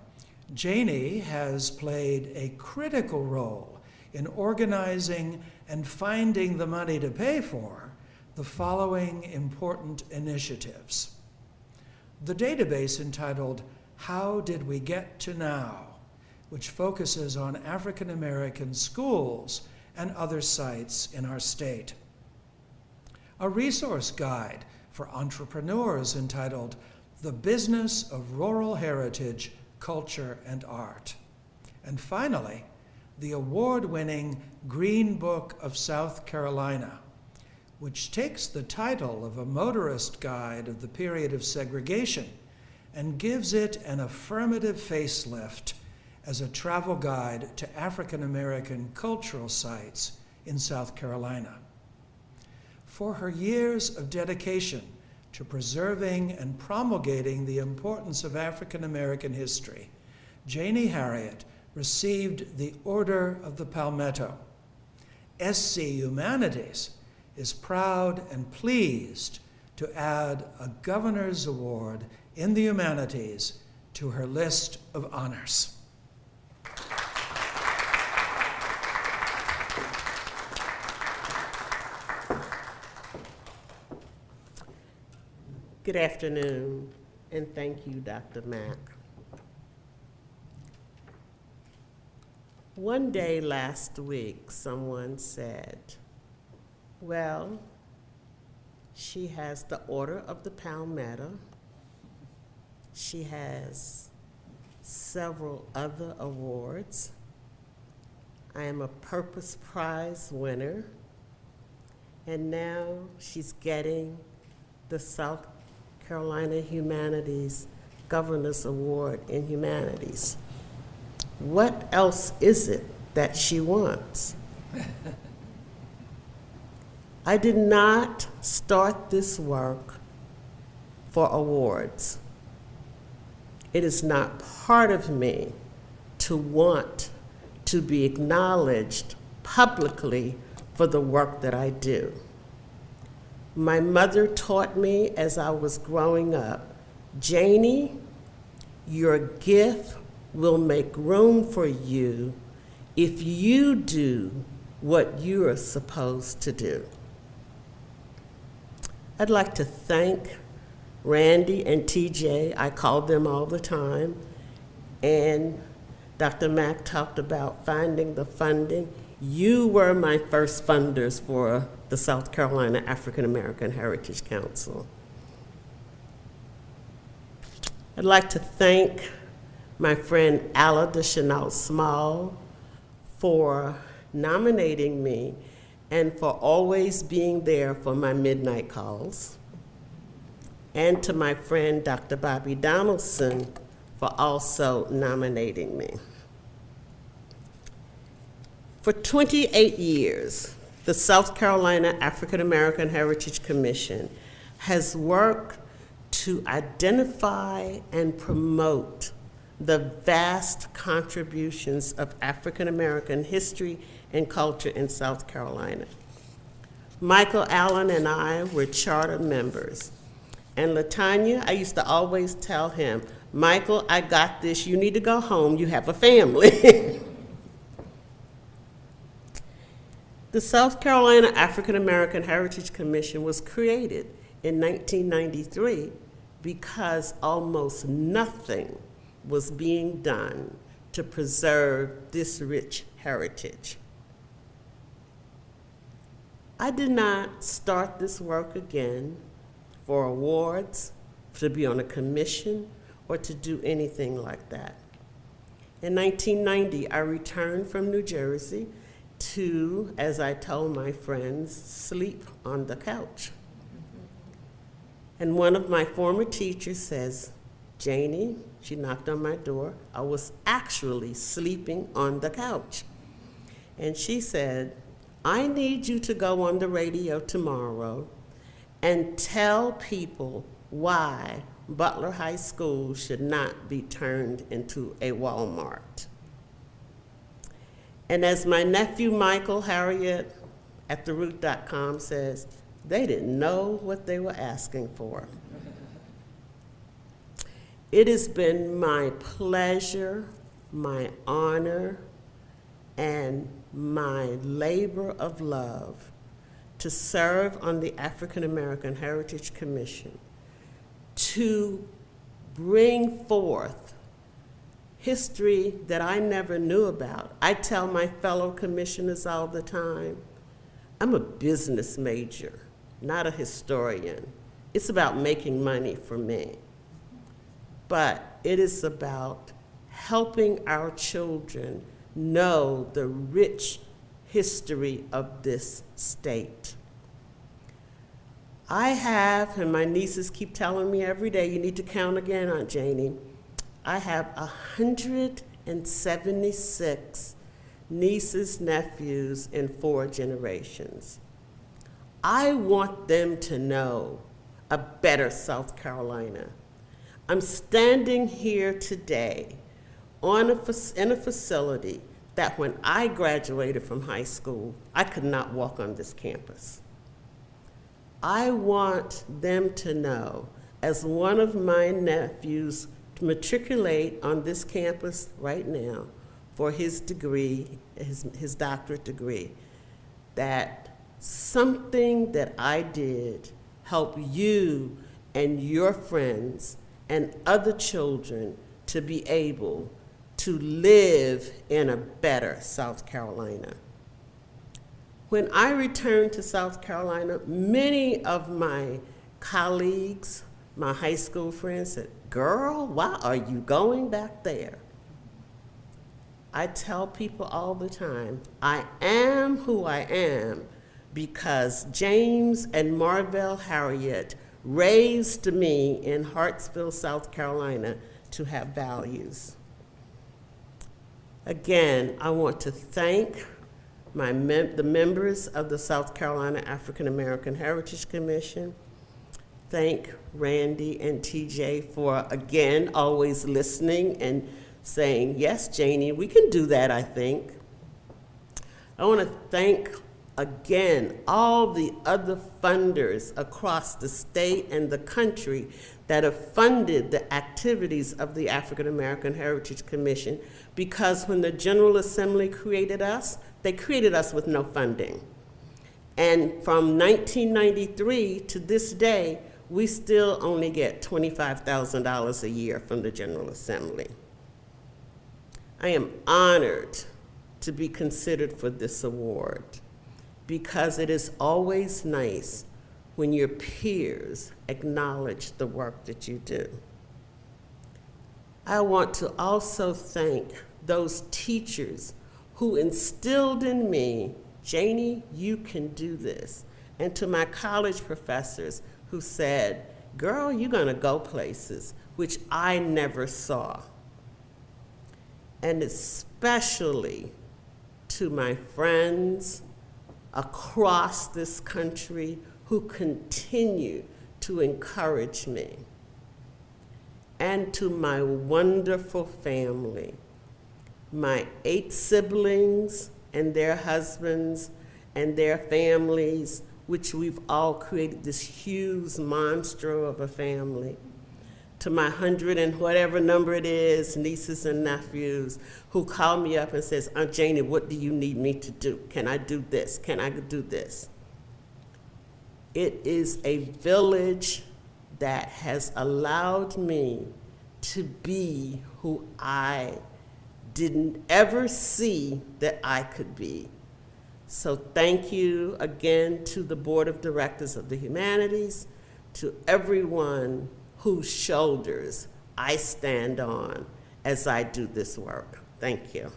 Jannie has played a critical role in organizing and finding the money to pay for the following important initiatives. The database entitled How Did We Get to Now?, which focuses on African American schools and other sites in our state. A resource guide for entrepreneurs entitled The Business of Rural Heritage, culture, and art. And finally, the award-winning Green Book of South Carolina, which takes the title of a motorist guide of the period of segregation and gives it an affirmative facelift as a travel guide to African American cultural sites in South Carolina. For her years of dedication to preserving and promulgating the importance of African American history, Jannie Harriot received the Order of the Palmetto. SC Humanities is proud and pleased to add a Governor's Award in the Humanities to her list of honors. Good afternoon, and thank you, Dr. Mack. One day last week, someone said, well, she has the Order of the Palmetto. She has several other awards. I am a Purpose Prize winner, and now she's getting the South Carolina Humanities Governor's Award in Humanities. What else is it that she wants? I did not start this work for awards. It is not part of me to want to be acknowledged publicly for the work that I do. My mother taught me as I was growing up, Jannie, your gift will make room for you if you do what you are supposed to do. I'd like to thank Randy and TJ, I call them all the time, and Dr. Mack talked about finding the funding. You were my first funders for the South Carolina African American Heritage Council. I'd like to thank my friend Alla DeChanel Small for nominating me and for always being there for my midnight calls. And to my friend Dr. Bobby Donaldson for also nominating me. For 28 years, the South Carolina African American Heritage Commission has worked to identify and promote the vast contributions of African American history and culture in South Carolina. Michael Allen and I were charter members. And LaTanya, I used to always tell him, Michael, I got this, you need to go home, you have a family. The South Carolina African American Heritage Commission was created in 1993 because almost nothing was being done to preserve this rich heritage. I did not start this work again for awards, to be on a commission, or to do anything like that. In 1990, I returned from New Jersey to, as I told my friends, sleep on the couch. And one of my former teachers says, Jannie, she knocked on my door, I was actually sleeping on the couch. And she said, I need you to go on the radio tomorrow and tell people why Butler High School should not be turned into a Walmart. And as my nephew Michael Harriot at theroot.com says, they didn't know what they were asking for. It has been my pleasure, my honor, and my labor of love to serve on the African American Heritage Commission, to bring forth history that I never knew about. I tell my fellow commissioners all the time, I'm a business major, not a historian. It's about making money for me. But it is about helping our children know the rich history of this state. I have, and my nieces keep telling me every day, you need to count again, Aunt Janie. I have 176 nieces, nephews, in 4 generations. I want them to know a better South Carolina. I'm standing here today in a facility that when I graduated from high school, I could not walk on this campus. I want them to know, as one of my nephews matriculate on this campus right now for his degree, his doctorate degree, that something that I did helped you and your friends and other children to be able to live in a better South Carolina. When I returned to South Carolina, many of my colleagues, my high school friends said, "Girl, why are you going back there?" I tell people all the time, I am who I am because James and Marvell Harriot raised me in Hartsville, South Carolina, to have values. Again, I want to thank the members of the South Carolina African American Heritage Commission. Thank Randy and TJ for, again, always listening and saying, yes, Janie, we can do that, I think. I want to thank, again, all the other funders across the state and the country that have funded the activities of the African American Heritage Commission, because when the General Assembly created us, they created us with no funding. And from 1993 to this day, we still only get $25,000 a year from the General Assembly. I am honored to be considered for this award because it is always nice when your peers acknowledge the work that you do. I want to also thank those teachers who instilled in me, Janie, you can do this. And to my college professors who said, girl, you're gonna go places, which I never saw. And especially to my friends across this country who continue to encourage me. And to my wonderful family, my 8 siblings and their husbands and their families, which we've all created this huge monster of a family. To my 100 and whatever number it is, nieces and nephews, who call me up and says, Aunt Janie, what do you need me to do? Can I do this? Can I do this? It is a village that has allowed me to be who I didn't ever see that I could be. So thank you again to the Board of Directors of the Humanities, to everyone whose shoulders I stand on as I do this work. Thank you.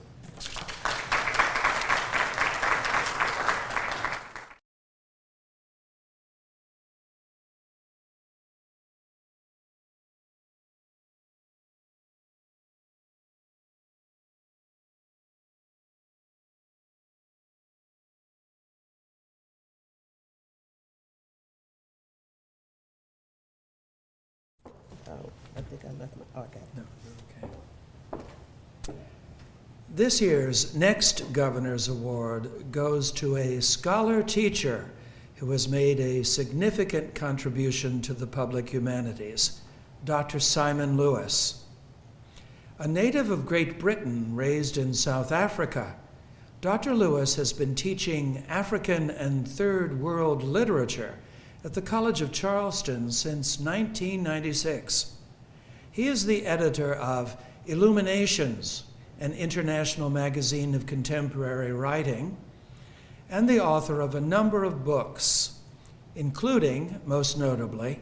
Oh, I think I left my, okay. No, you're okay. This year's next Governor's Award goes to a scholar teacher who has made a significant contribution to the public humanities, Dr. Simon Lewis. A native of Great Britain raised in South Africa, Dr. Lewis has been teaching African and Third World literature at the College of Charleston since 1996. He is the editor of Illuminations, an international magazine of contemporary writing, and the author of a number of books, including, most notably,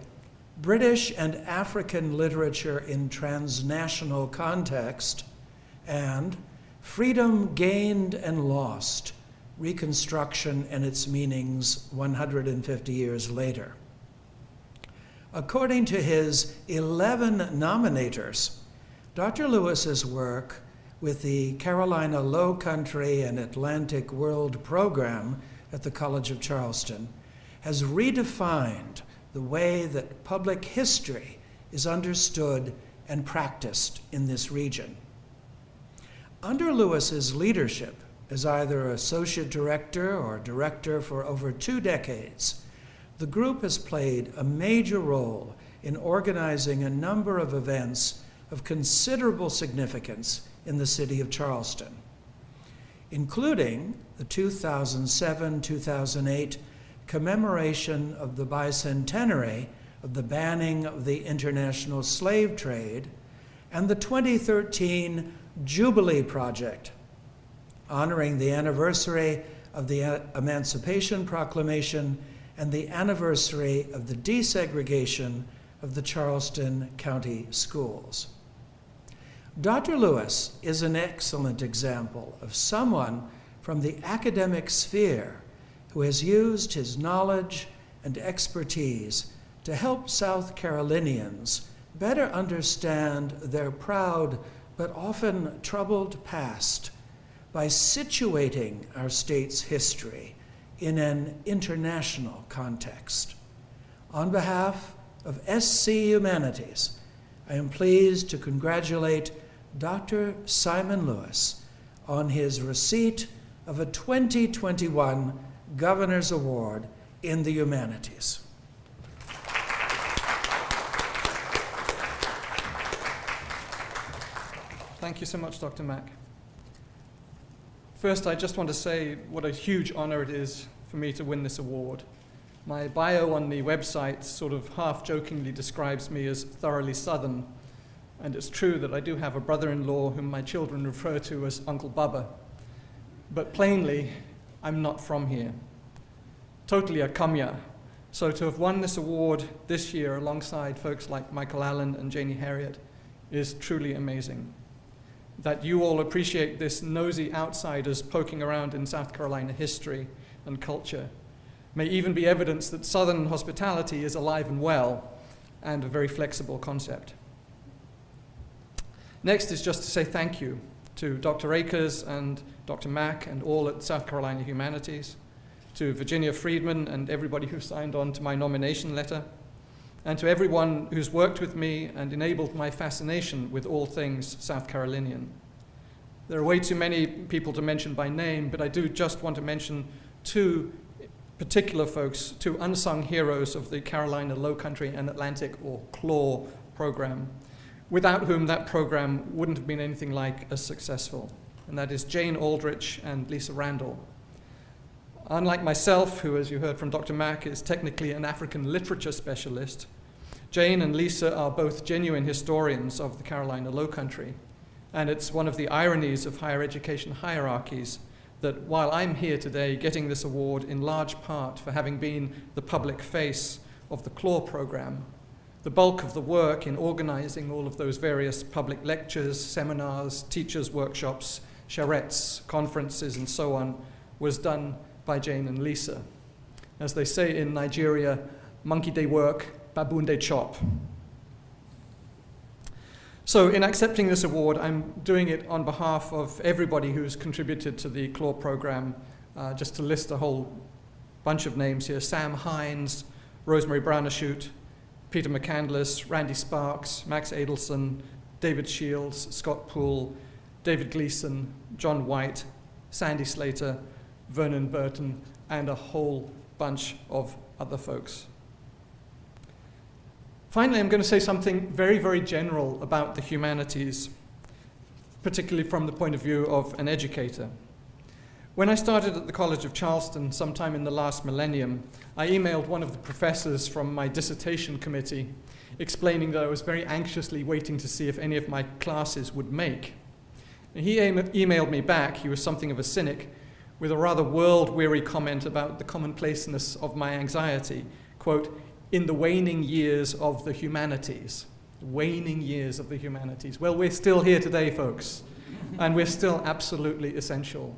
British and African Literature in Transnational Context, and Freedom Gained and Lost, Reconstruction and Its Meanings 150 Years Later. According to his 11 nominators, Dr. Lewis's work with the Carolina Lowcountry and Atlantic World Program at the College of Charleston has redefined the way that public history is understood and practiced in this region. Under Lewis's leadership as either associate director or director for over 2 decades, the group has played a major role in organizing a number of events of considerable significance in the city of Charleston, including the 2007-2008 commemoration of the bicentenary of the banning of the international slave trade, and the 2013 Jubilee Project, honoring the anniversary of the Emancipation Proclamation and the anniversary of the desegregation of the Charleston County schools. Dr. Lewis is an excellent example of someone from the academic sphere who has used his knowledge and expertise to help South Carolinians better understand their proud but often troubled past by situating our state's history in an international context. On behalf of SC Humanities, I am pleased to congratulate Dr. Simon Lewis on his receipt of a 2021 Governor's Award in the Humanities. Thank you so much, Dr. Mack. First, I just want to say what a huge honor it is for me to win this award. My bio on the website sort of half-jokingly describes me as thoroughly Southern, and it's true that I do have a brother-in-law whom my children refer to as Uncle Bubba. But plainly, I'm not from here. Totally a kamya. So to have won this award this year alongside folks like Michael Allen and Jannie Harriot is truly amazing. That you all appreciate this nosy outsiders poking around in South Carolina history and culture may even be evidence that Southern hospitality is alive and well and a very flexible concept. Next is just to say thank you to Dr. Akers and Dr. Mack and all at South Carolina Humanities, to Virginia Friedman and everybody who signed on to my nomination letter, and to everyone who's worked with me and enabled my fascination with all things South Carolinian. There are way too many people to mention by name, but I do just want to mention 2 particular folks, 2 unsung heroes of the Carolina Lowcountry and Atlantic, or CLAW, program, without whom that program wouldn't have been anything like as successful. And that is Jane Aldrich and Lisa Randall. Unlike myself, who, as you heard from Dr. Mack, is technically an African literature specialist, Jane and Lisa are both genuine historians of the Carolina Lowcountry. And it's one of the ironies of higher education hierarchies that while I'm here today getting this award in large part for having been the public face of the CLAW program, the bulk of the work in organizing all of those various public lectures, seminars, teachers' workshops, charrettes, conferences, and so on was done by Jane and Lisa. As they say in Nigeria, monkey they work, baboon they chop. So in accepting this award, I'm doing it on behalf of everybody who's contributed to the CLAW program. Just to list a whole bunch of names here: Sam Hines, Rosemary Brownashute, Peter McCandless, Randy Sparks, Max Adelson, David Shields, Scott Poole, David Gleason, John White, Sandy Slater, Vernon Burton, and a whole bunch of other folks. Finally, I'm going to say something very, very general about the humanities, particularly from the point of view of an educator. When I started at the College of Charleston sometime in the last millennium, I emailed one of the professors from my dissertation committee explaining that I was very anxiously waiting to see if any of my classes would make. And he emailed me back, he was something of a cynic, with a rather world-weary comment about the commonplaceness of my anxiety, quote, "in the waning years of the humanities." Waning years of the humanities. Well, we're still here today, folks. and we're still absolutely essential.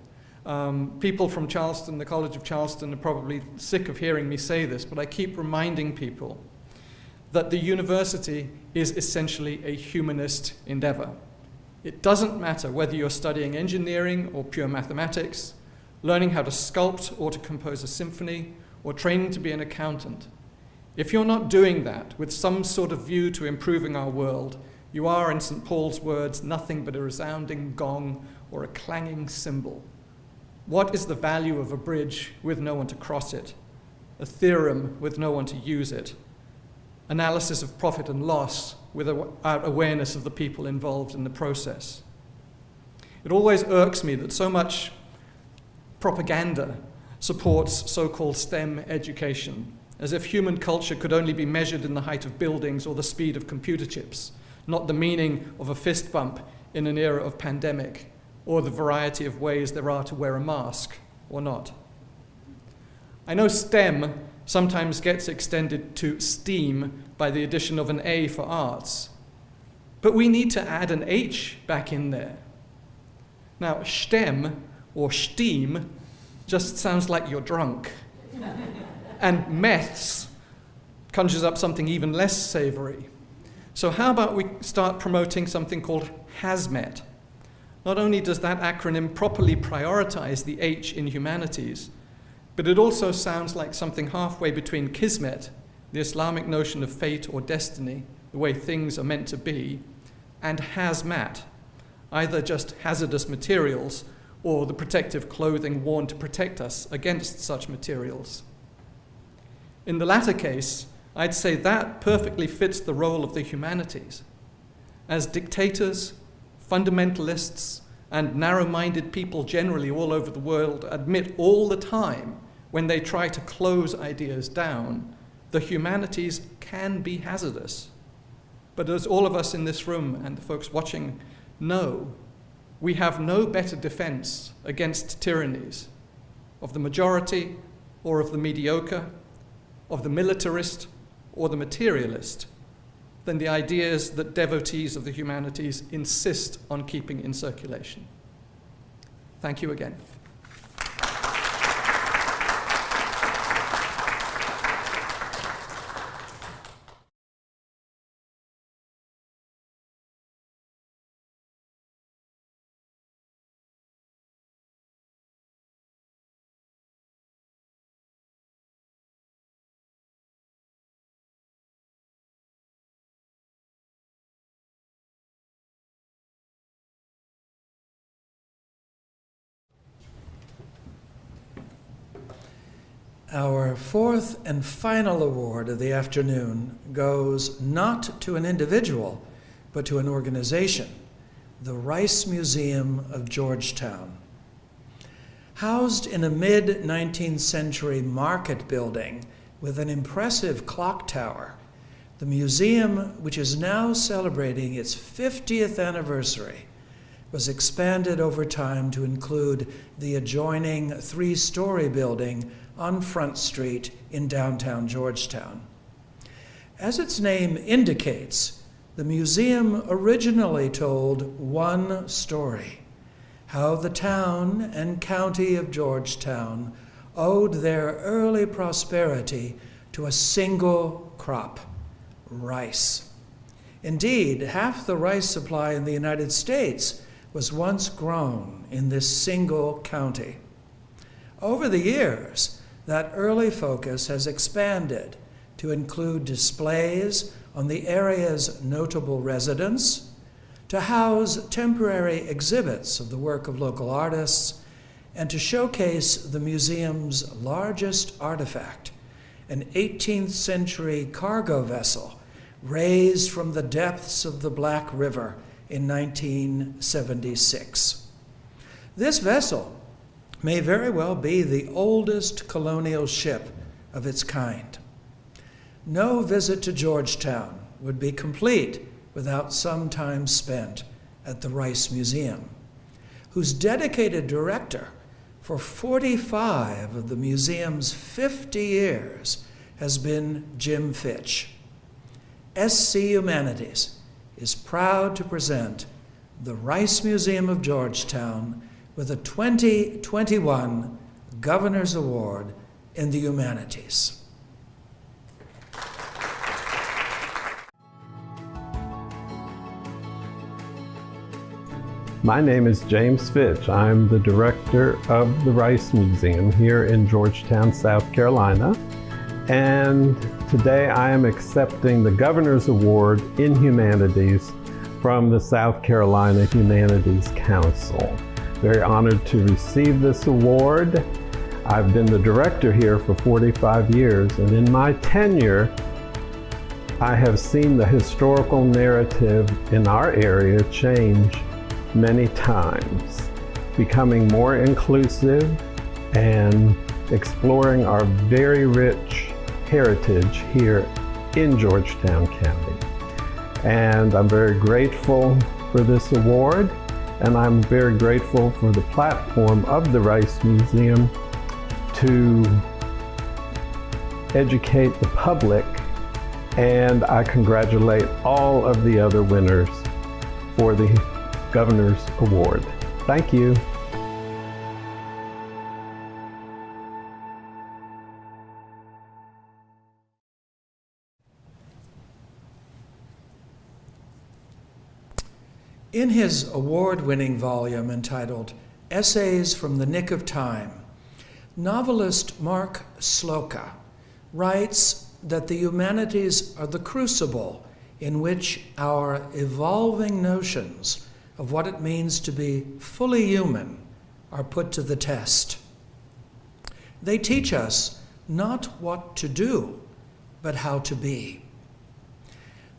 People from Charleston, the College of Charleston, are probably sick of hearing me say this, but I keep reminding people that the university is essentially a humanist endeavor. It doesn't matter whether you're studying engineering or pure mathematics, learning how to sculpt or to compose a symphony, or training to be an accountant. If you're not doing that with some sort of view to improving our world, you are, in St. Paul's words, nothing but a resounding gong or a clanging cymbal. What is the value of a bridge with no one to cross it? A theorem with no one to use it? Analysis of profit and loss without awareness of the people involved in the process? It always irks me that so much propaganda supports so-called STEM education, as if human culture could only be measured in the height of buildings or the speed of computer chips, not the meaning of a fist bump in an era of pandemic, or the variety of ways there are to wear a mask or not. I know STEM sometimes gets extended to STEAM by the addition of an A for arts, but we need to add an H back in there. Now, STEM or STEAM just sounds like you're drunk. And meths conjures up something even less savory. So how about we start promoting something called HAZMET? Not only does that acronym properly prioritize the H in humanities, but it also sounds like something halfway between Kismet, the Islamic notion of fate or destiny, the way things are meant to be, and hazmat, either just hazardous materials or the protective clothing worn to protect us against such materials. In the latter case, I'd say that perfectly fits the role of the humanities. As dictators, fundamentalists, and narrow-minded people generally all over the world admit all the time when they try to close ideas down, the humanities can be hazardous. But as all of us in this room and the folks watching know, we have no better defense against tyrannies of the majority or of the mediocre, of the militarist or the materialist, than the ideas that devotees of the humanities insist on keeping in circulation. Thank you again. Our fourth and final award of the afternoon goes not to an individual, but to an organization, the Rice Museum of Georgetown. Housed in a mid-19th century market building with an impressive clock tower, the museum, which is now celebrating its 50th anniversary, was expanded over time to include the adjoining 3-story building on Front Street in downtown Georgetown. As its name indicates, the museum originally told one story: how the town and county of Georgetown owed their early prosperity to a single crop, rice. Indeed, half the rice supply in the United States was once grown in this single county. Over the years, that early focus has expanded to include displays on the area's notable residents, to house temporary exhibits of the work of local artists, and to showcase the museum's largest artifact, an 18th century cargo vessel raised from the depths of the Black River in 1976. This vessel may very well be the oldest colonial ship of its kind. No visit to Georgetown would be complete without some time spent at the Rice Museum, whose dedicated director for 45 of the museum's 50 years has been Jim Fitch. SC Humanities is proud to present the Rice Museum of Georgetown with the 2021 Governor's Award in the Humanities. My name is James Fitch. I'm the director of the Rice Museum here in Georgetown, South Carolina. And today I am accepting the Governor's Award in Humanities from the South Carolina Humanities Council. Very honored to receive this award. I've been the director here for 45 years, and in my tenure, I have seen the historical narrative in our area change many times, becoming more inclusive and exploring our very rich heritage here in Georgetown County. And I'm very grateful for this award, and I'm very grateful for the platform of the Rice Museum to educate the public, and I congratulate all of the other winners for the Governor's Award. Thank you. In his award-winning volume entitled Essays from the Nick of Time, novelist Mark Slocum writes that the humanities are the crucible in which our evolving notions of what it means to be fully human are put to the test. They teach us not what to do, but how to be.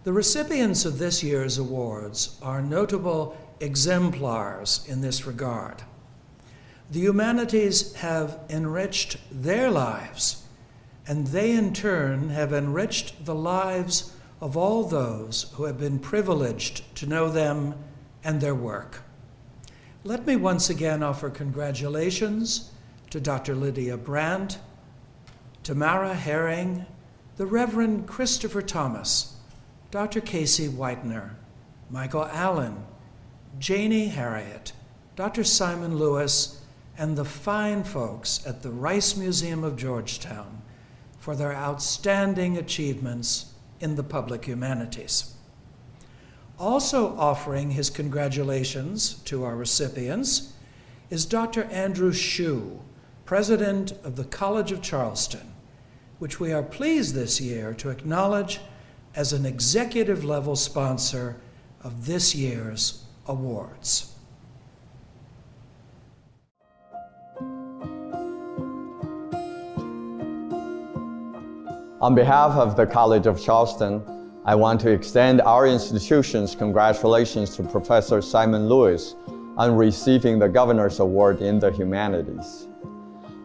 The recipients of this year's awards are notable exemplars in this regard. The humanities have enriched their lives, and they in turn have enriched the lives of all those who have been privileged to know them and their work. Let me once again offer congratulations to Dr. Lydia Brandt, Tamara Herring, the Reverend Christopher Thomas, Dr. Casey Whitener, Michael Allen, Jannie Harriot, Dr. Simon Lewis, and the fine folks at the Rice Museum of Georgetown for their outstanding achievements in the public humanities. Also offering his congratulations to our recipients is Dr. Andrew Shue, president of the College of Charleston, which we are pleased this year to acknowledge as an executive-level sponsor of this year's awards. On behalf of the College of Charleston, I want to extend our institution's congratulations to Professor Simon Lewis on receiving the Governor's Award in the Humanities.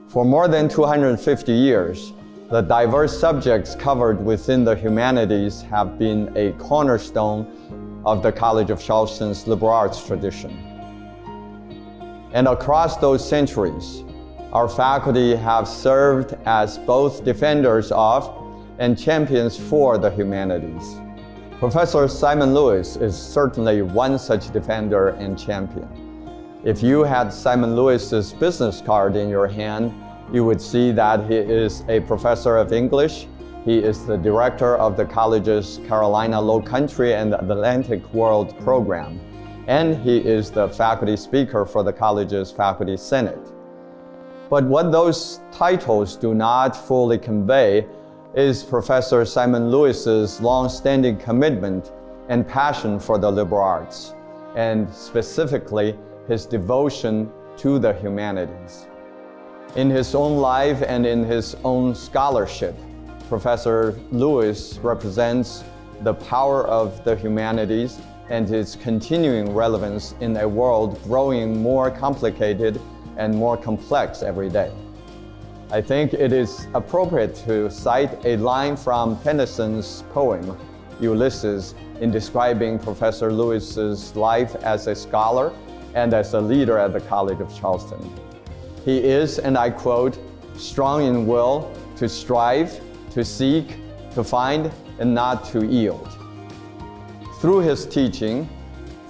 For more than 250 years, the diverse subjects covered within the humanities have been a cornerstone of the College of Charleston's liberal arts tradition. And across those centuries, our faculty have served as both defenders of and champions for the humanities. Professor Simon Lewis is certainly one such defender and champion. If you had Simon Lewis's business card in your hand, you would see that he is a professor of English. He is the director of the college's Carolina Lowcountry and Atlantic World program, and he is the faculty speaker for the college's faculty senate. But what those titles do not fully convey is Professor Simon Lewis's long-standing commitment and passion for the liberal arts, and specifically his devotion to the humanities. In his own life and in his own scholarship, Professor Lewis represents the power of the humanities and its continuing relevance in a world growing more complicated and more complex every day. I think it is appropriate to cite a line from Tennyson's poem, Ulysses, in describing Professor Lewis's life as a scholar and as a leader at the College of Charleston. He is, and I quote, strong in will to strive, to seek, to find, and not to yield. Through his teaching,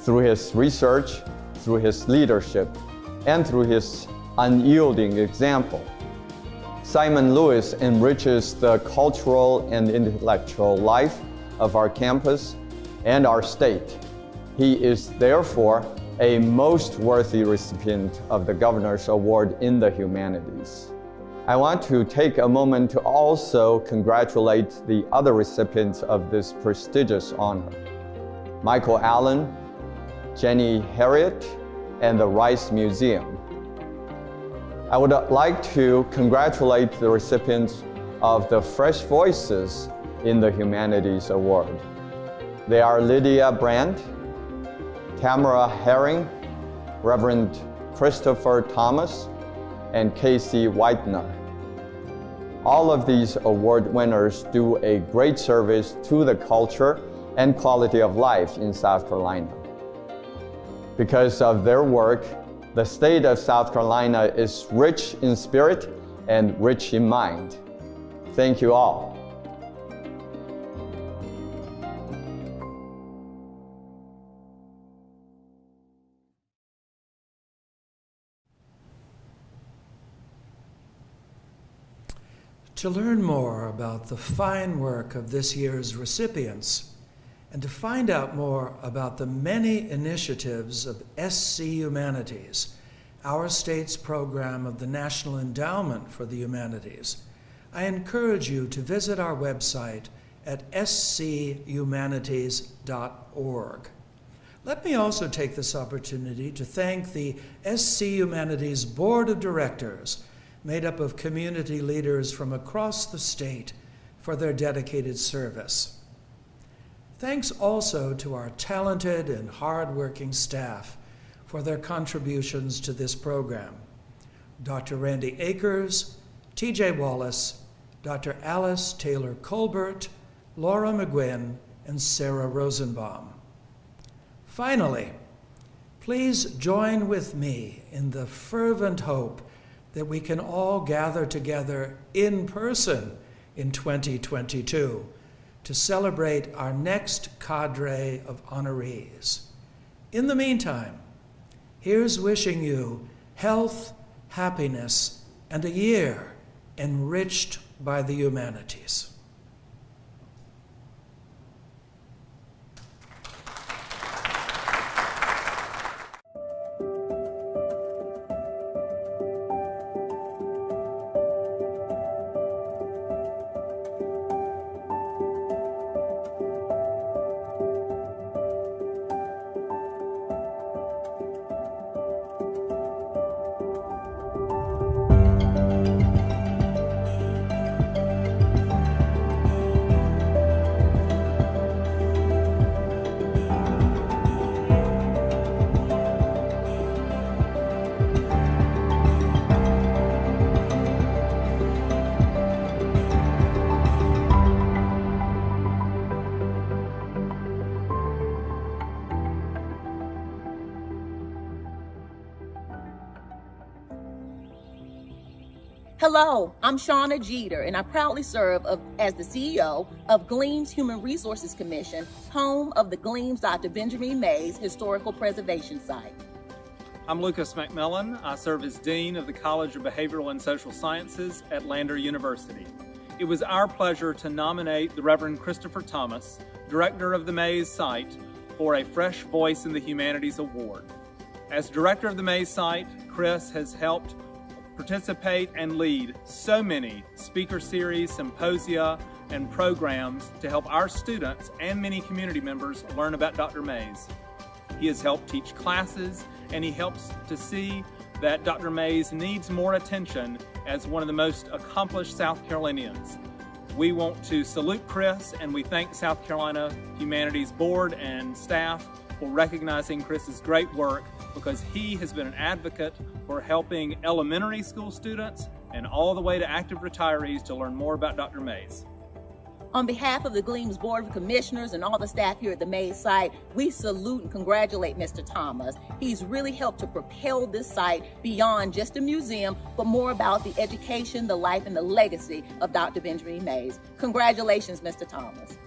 through his research, through his leadership, and through his unyielding example. Simon Lewis enriches the cultural and intellectual life of our campus and our state. He is therefore a most worthy recipient of the Governor's Award in the Humanities. I want to take a moment to also congratulate the other recipients of this prestigious honor: Michael Allen, Jannie Harriot, and the Rice Museum. I would like to congratulate the recipients of the Fresh Voices in the Humanities Award. They are Lydia Brandt, Tamara Herring, Reverend Christopher Thomas, and Casey Whitener. All of these award winners do a great service to the culture and quality of life in South Carolina. Because of their work, the state of South Carolina is rich in spirit and rich in mind. Thank you all. To learn more about the fine work of this year's recipients, and to find out more about the many initiatives of SC Humanities, our state's program of the National Endowment for the Humanities, I encourage you to visit our website at schumanities.org. Let me also take this opportunity to thank the SC Humanities Board of Directors, made up of community leaders from across the state, for their dedicated service. Thanks also to our talented and hardworking staff for their contributions to this program: Dr. Randy Akers, TJ Wallace, Dr. Alice Taylor Colbert, Laura McGuinn, and Sarah Rosenbaum. Finally, please join with me in the fervent hope that we can all gather together in person in 2022 to celebrate our next cadre of honorees. In the meantime, here's wishing you health, happiness, and a year enriched by the humanities. Hello, I'm Shauna Jeter, and I proudly serve as the CEO of Gleams Human Resources Commission, home of the Gleams Dr. Benjamin Mays Historical Preservation Site. I'm Lucas McMillan. I serve as Dean of the College of Behavioral and Social Sciences at Lander University. It was our pleasure to nominate the Reverend Christopher Thomas, Director of the Mays Site, for a Fresh Voice in the Humanities Award. As Director of the Mays Site, Chris has helped participate and lead so many speaker series, symposia, and programs to help our students and many community members learn about Dr. Mays. He has helped teach classes, and he helps to see that Dr. Mays needs more attention as one of the most accomplished South Carolinians. We want to salute Chris, and we thank South Carolina Humanities Board and staff for recognizing Chris's great work, because he has been an advocate for helping elementary school students and all the way to active retirees to learn more about Dr. Mays. On behalf of the Gleams Board of Commissioners and all the staff here at the Mays site, we salute and congratulate Mr. Thomas. He's really helped to propel this site beyond just a museum, but more about the education, the life, and the legacy of Dr. Benjamin Mays. Congratulations, Mr. Thomas.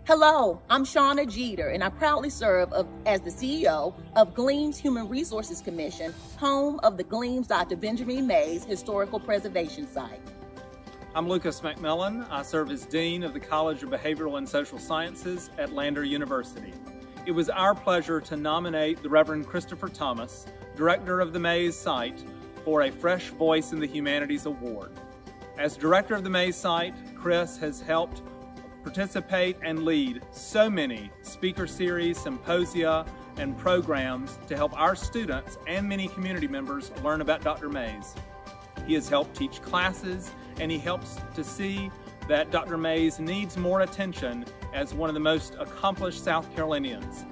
Hello, I'm Shauna Jeter, and I proudly serve as the CEO of Gleams Human Resources Commission, home of the Gleams Dr. Benjamin Mays Historical Preservation Site. I'm Lucas McMillan. I serve as Dean of the College of Behavioral and Social Sciences at Lander University. It was our pleasure to nominate the Reverend Christopher Thomas, Director of the Mays Site, for a Fresh Voice in the Humanities Award. As Director of the Mays Site, Chris has helped participate and lead so many speaker series, symposia, and programs to help our students and many community members learn about Dr. Mays. He has helped teach classes, and he helps to see that Dr. Mays needs more attention as one of the most accomplished South Carolinians.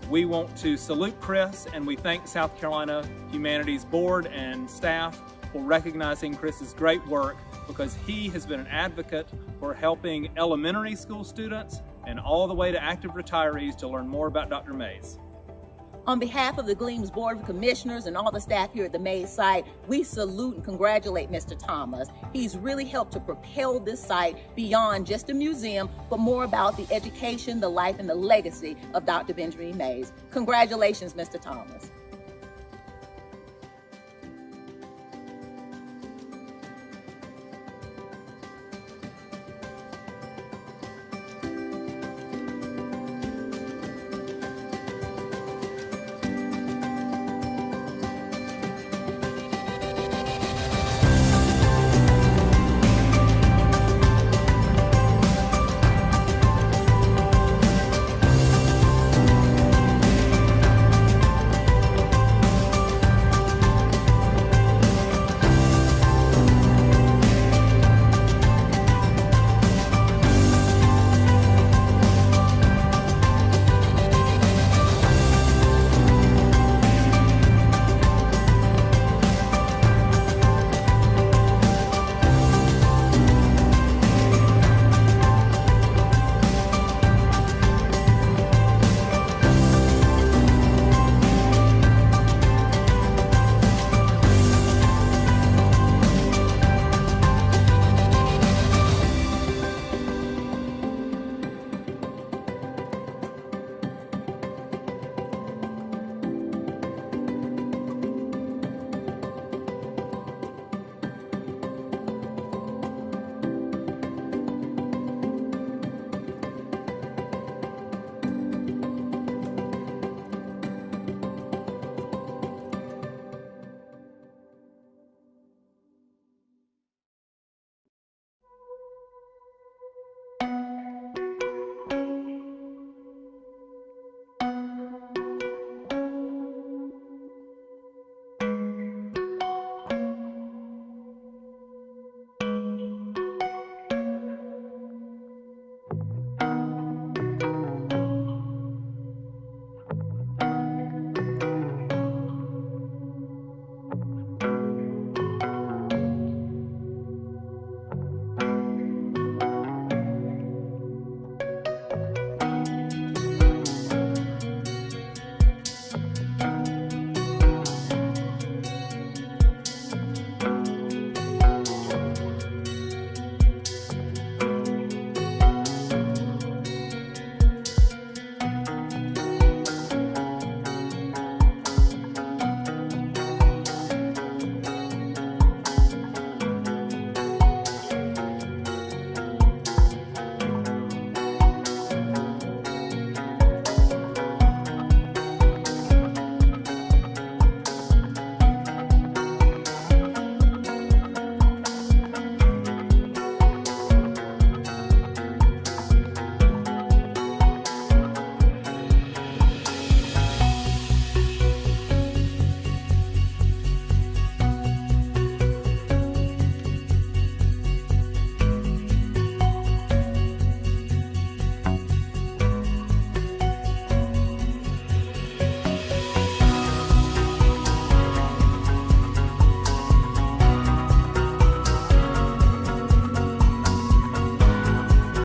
We want to salute Chris, and we thank South Carolina Humanities Board and staff for recognizing Chris's great work, because he has been an advocate for helping elementary school students and all the way to active retirees to learn more about Dr. Mays. On behalf of the Gleams Board of Commissioners and all the staff here at the Mays site, we salute and congratulate Mr. Thomas. He's really helped to propel this site beyond just a museum, but more about the education, the life, and the legacy of Dr. Benjamin Mays. Congratulations, Mr. Thomas.